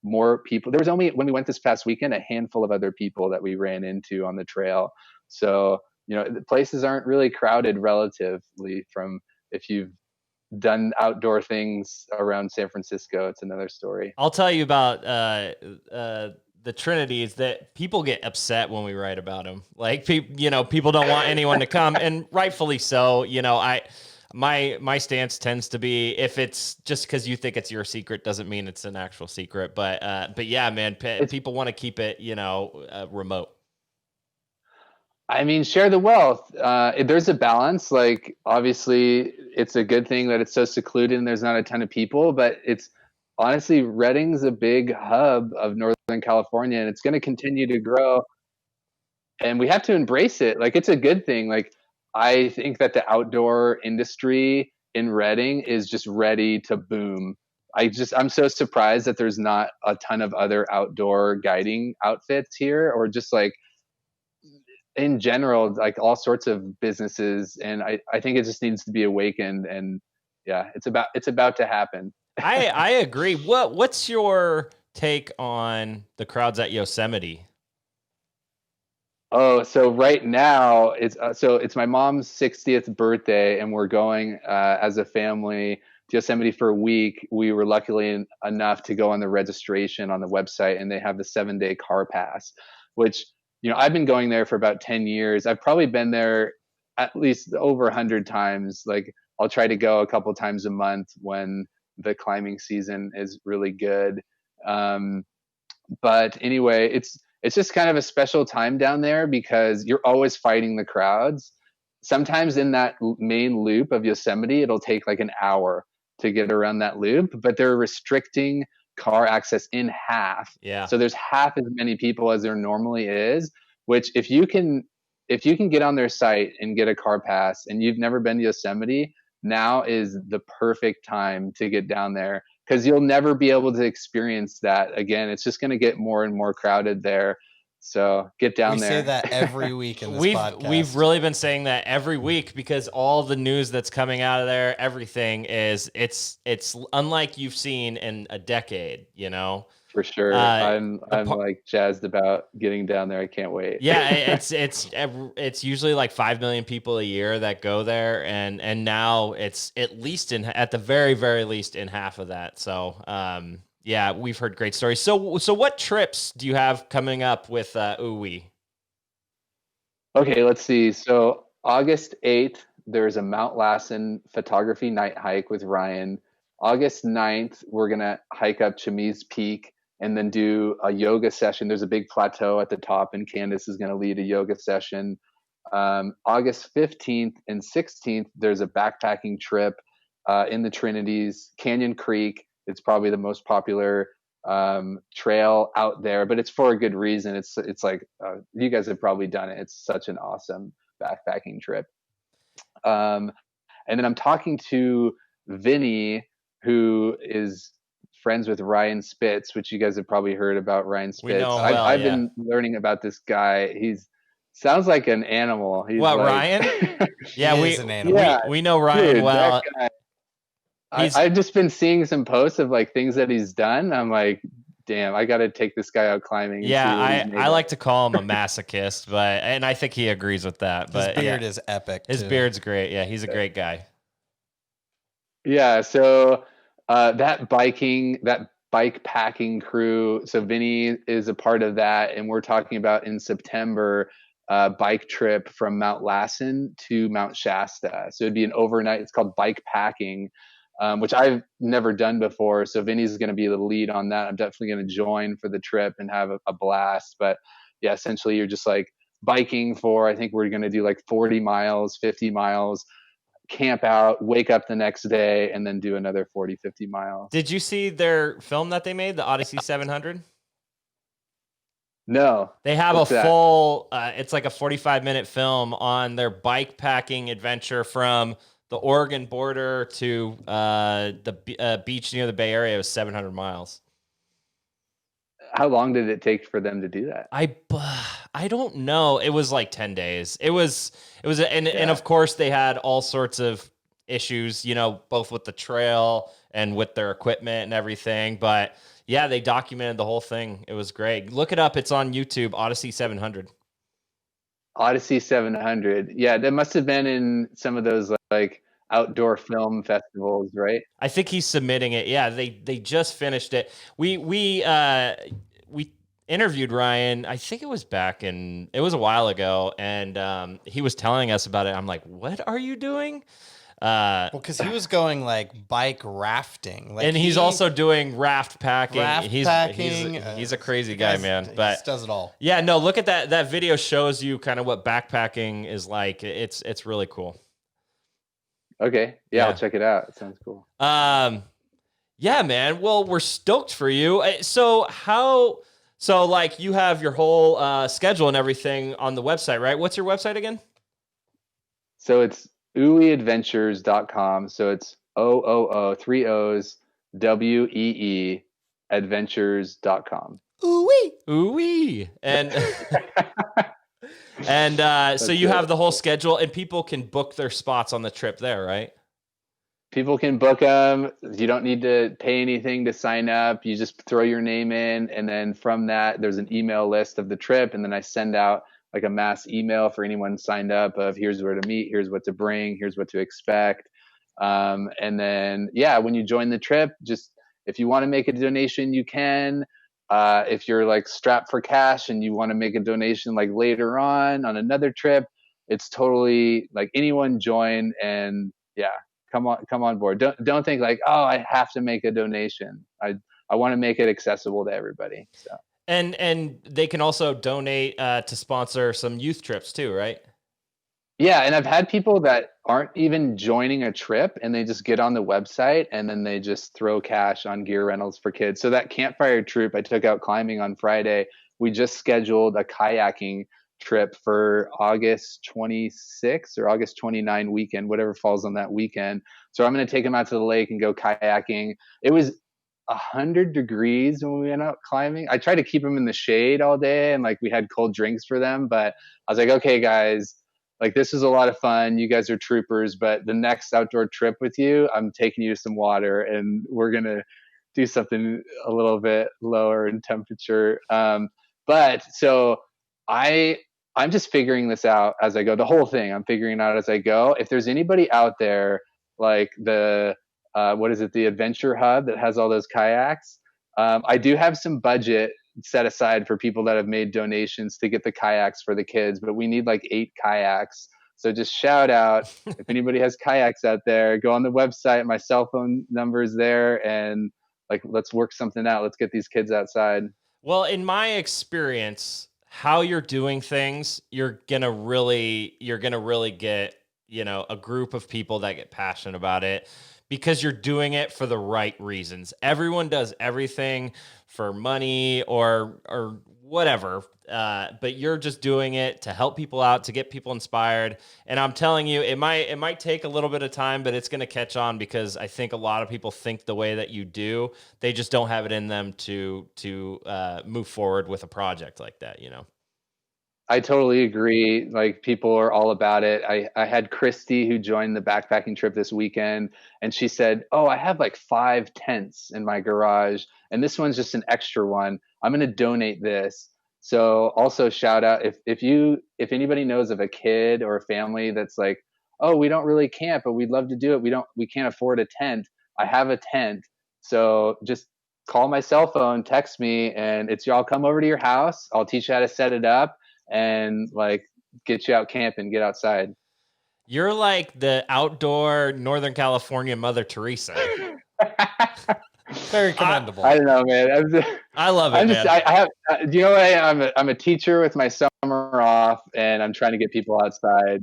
more people. There was only, when we went this past weekend, a handful of other people that we ran into on the trail. So, the places aren't really crowded relatively from if you've done outdoor things around San Francisco. It's another story. I'll tell you about the Trinity is that people get upset when we write about them. Like, people don't want anyone to come, and rightfully so. My stance tends to be, if it's just because you think it's your secret doesn't mean it's an actual secret. But yeah, man, people want to keep it, remote. I mean, share the wealth. There's a balance. Like, obviously, it's a good thing that it's so secluded and there's not a ton of people. But it's honestly, Redding's a big hub of Northern California, and it's going to continue to grow. And we have to embrace it. Like, it's a good thing. Like, I think that the outdoor industry in Redding is just ready to boom. I'm so surprised that there's not a ton of other outdoor guiding outfits here, or just like in general, like all sorts of businesses. And I think it just needs to be awakened. And yeah, it's about to happen. I agree. What's your take on the crowds at Yosemite? Oh, so right now it's my mom's 60th birthday, and we're going as a family to Yosemite for a week. We were luckily enough to go on the registration on the website, and they have the 7-day car pass, which, I've been going there for about 10 years. I've probably been there at least over 100 times. Like, I'll try to go a couple times a month when the climbing season is really good. But anyway, it's just kind of a special time down there because you're always fighting the crowds. Sometimes in that main loop of Yosemite, it'll take like an hour to get around that loop, but they're restricting car access in half. Yeah. So there's half as many people as there normally is, which if you can get on their site and get a car pass and you've never been to Yosemite, now is the perfect time to get down there, because you'll never be able to experience that again. It's just going to get more and more crowded there. So get down there. We say that every week in this podcast. We've really been saying that every week because all the news that's coming out of there, everything it's unlike you've seen in a decade, For sure. I'm like jazzed about getting down there. I can't wait. Yeah, it's usually like 5 million people a year that go there, and now it's at the very, very least in half of that. So yeah, we've heard great stories. So what trips do you have coming up with OooWeee? Okay, let's see. So August 8th, there's a Mount Lassen photography night hike with Ryan. August 9th, we're going to hike up Chemise Peak and then do a yoga session. There's a big plateau at the top, and Candace is going to lead a yoga session. August 15th and 16th, there's a backpacking trip in the Trinities, Canyon Creek. It's probably the most popular trail out there, but it's for a good reason. It's like you guys have probably done it. It's such an awesome backpacking trip. And then I'm talking to Vinny, who is friends with Ryan Spitz, which you guys have probably heard about. Ryan Spitz. We know him well, I've been learning about this guy. He's sounds like an animal. He's what, like, Ryan? Yeah, He is an animal. we know Ryan dude, well. that guy, I've just been seeing some posts of like things that he's done. I'm like, damn, I got to take this guy out climbing. Yeah, I like to call him a masochist, and I think he agrees with that. But his beard is epic. His beard's great. Yeah, he's a great guy. Yeah, so that bike packing crew. So Vinny is a part of that, and we're talking about in September bike trip from Mount Lassen to Mount Shasta. So it'd be an overnight. It's called bike packing, which I've never done before. So Vinny's going to be the lead on that. I'm definitely going to join for the trip and have a blast. But yeah, essentially you're just like biking for, I think we're going to do like 40 miles, 50 miles, camp out, wake up the next day, and then do another 40, 50 miles. Did you see their film that they made, the Odyssey 700? No. They have full, it's like a 45-minute film on their bike packing adventure from the Oregon border to the beach near the Bay Area. It was 700 miles. How long did it take for them to do that? I don't know. It was like 10 days. And of course they had all sorts of issues, both with the trail and with their equipment and everything. But yeah, they documented the whole thing. It was great. Look it up. It's on YouTube, Odyssey 700. Odyssey 700. Yeah, that must have been in some of those like outdoor film festivals, right? I think he's submitting it. Yeah, they just finished it. We interviewed Ryan. I think it was it was a while ago, and he was telling us about it. I'm like, what are you doing? Well, because he was going like bike rafting, and he's also doing raft packing. He's a crazy guy, man. He But just does it all. Yeah, no, look at that. That video shows you kind of what backpacking is like. It's really cool. Okay. Yeah, I'll check it out. It sounds cool. Yeah, man. Well, we're stoked for you. So like you have your whole schedule and everything on the website, right? What's your website again? So it's OooWeeAdventures.com. So it's OOO 3 O's WEE Adventures.com. OooWeee. And so you have the whole schedule, and people can book their spots on the trip there, right? People can book them. You don't need to pay anything to sign up. You just throw your name in, and then from that, there's an email list of the trip, and then I send out like a mass email for anyone signed up of here's where to meet, here's what to bring, here's what to expect. And then, yeah, when you join the trip, just if you want to make a donation, you can. If you're like strapped for cash and you want to make a donation like later on another trip, it's totally like anyone join, and yeah, come on board. Don't think like, oh, I have to make a donation. I want to make it accessible to everybody. So. And they can also donate to sponsor some youth trips too, right? Yeah, and I've had people that aren't even joining a trip, and they just get on the website and then they just throw cash on gear rentals for kids. So that campfire troop I took out climbing on Friday, we just scheduled a kayaking trip for August 26 or August 29 weekend, whatever falls on that weekend. So I'm going to take them out to the lake and go kayaking. It was 100 degrees when we went out climbing. I tried to keep them in the shade all day, and like we had cold drinks for them, but I was like, okay guys, like this is a lot of fun. You guys are troopers, but the next outdoor trip with you, I'm taking you to some water, and we're going to do something a little bit lower in temperature. But so I'm just figuring this out as I go. The whole thing I'm figuring out as I go. If there's anybody out there like the the Adventure Hub that has all those kayaks. I do have some budget set aside for people that have made donations to get the kayaks for the kids, but we need like 8 kayaks. So just shout out if anybody has kayaks out there, go on the website. My cell phone number is there, and like, let's work something out. Let's get these kids outside. Well, in my experience, how you're doing things, you're gonna really get, you know, a group of people that get passionate about it because you're doing it for the right reasons. Everyone does everything for money or whatever, but you're just doing it to help people out, to get people inspired. And I'm telling you, it might take a little bit of time, but it's going to catch on because I think a lot of people think the way that you do. They just don't have it in them to move forward with a project like that, you know? I totally agree. Like, people are all about it. I had Christy who joined the backpacking trip this weekend, and she said, "Oh, I have like 5 tents in my garage, and this one's just an extra one. I'm going to donate this." So also shout out if anybody knows of a kid or a family that's like, "Oh, we don't really camp, but we'd love to do it. We can't afford a tent. I have a tent." So just call my cell phone, text me, and I'll come over to your house. I'll teach you how to set it up and like get you out camping, get outside. You're like the outdoor Northern California Mother Teresa. Very commendable. I don't know, man. I love it, man. I have, do you know what I am? I'm a teacher with my summer off, and I'm trying to get people outside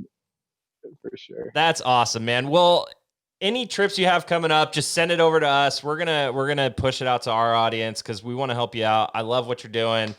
for sure. That's awesome, man. Well, any trips you have coming up, just send it over to us. We're gonna push it out to our audience because we want to help you out. I love what you're doing.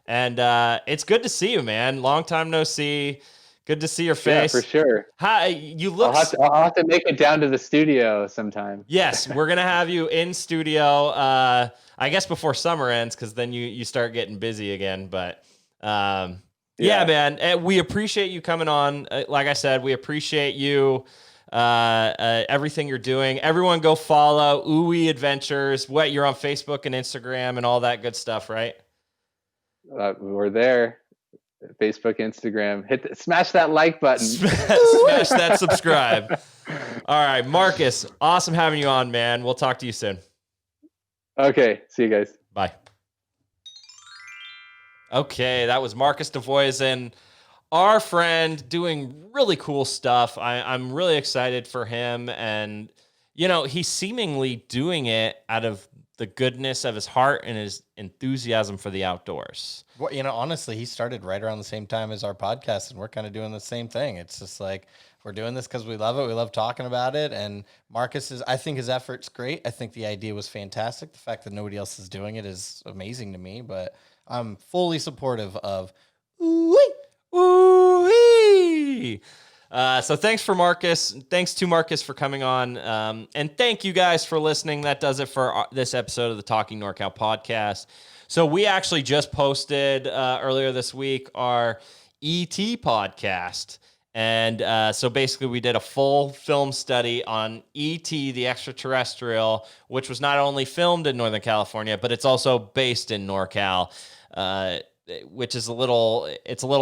And it's good to see you, man. Long time no see. Good to see your face. Yeah, for sure. Hi, you look. I'll have to make it down to the studio sometime. Yes, we're gonna have you in studio. I guess before summer ends, because then you start getting busy again. But yeah, man, and we appreciate you coming on. Like I said, we appreciate you. Everything you're doing. Everyone, go follow OooWeee Adventures. You're on Facebook and Instagram and all that good stuff, right? We're there. Facebook, Instagram. Smash that like button. Smash that subscribe. All right, Marcus, awesome having you on, man. We'll talk to you soon. Okay, see you guys. Bye. Okay, that was Marcus Duvoisin, our friend, doing really cool stuff. I'm really excited for him, and you know, he's seemingly doing it out of the goodness of his heart and his enthusiasm for the outdoors. Well, you know, honestly, he started right around the same time as our podcast, and we're kind of doing the same thing. It's just like, we're doing this because we love it. We love talking about it. And I think his effort's great. I think the idea was fantastic. The fact that nobody else is doing it is amazing to me, but I'm fully supportive of OooWeee. OooWeee. So thanks to Marcus for coming on. And thank you guys for listening. That does it for this episode of the Talking NorCal podcast. So we actually just posted earlier this week our ET podcast. And so basically we did a full film study on ET, the extraterrestrial, which was not only filmed in Northern California, but it's also based in NorCal. Which is a little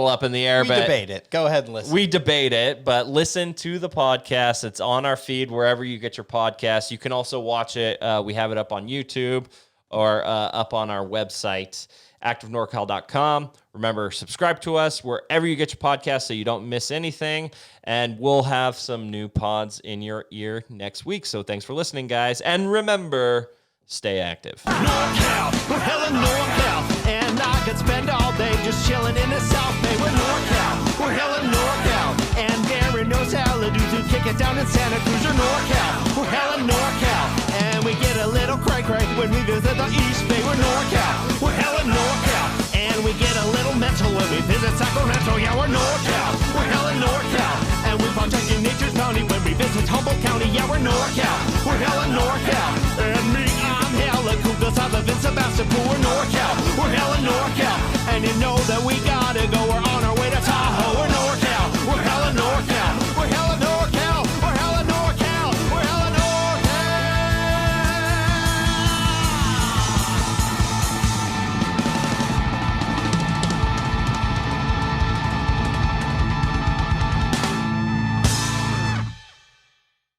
up in the air. We debate it. Go ahead and listen. We debate it, but listen to the podcast. It's on our feed wherever you get your podcasts. You can also watch it. We have it up on YouTube or up on our website, activenorcal.com. Remember, subscribe to us wherever you get your podcasts so you don't miss anything. And we'll have some new pods in your ear next week. So thanks for listening, guys. And remember, stay active. NorCal, we're hella NorCal, and I could spend all day just chilling in the South Bay. We're NorCal, we're hella NorCal, and Darren knows how to do to kick it down in Santa Cruz. We're NorCal, we're hella NorCal, and we get a little cray-cray when we visit the East Bay. We're NorCal, we're hella NorCal, and we get a little mental when we visit Sacramento. Yeah, we're NorCal, we're hella NorCal, and we partake in nature's bounty when we visit Humboldt County. Yeah, we're NorCal, we're hella NorCal, and me, I'm hella cool 'cause I live in Sebastopol. We're NorCal, we're hella NorCal, and you know that we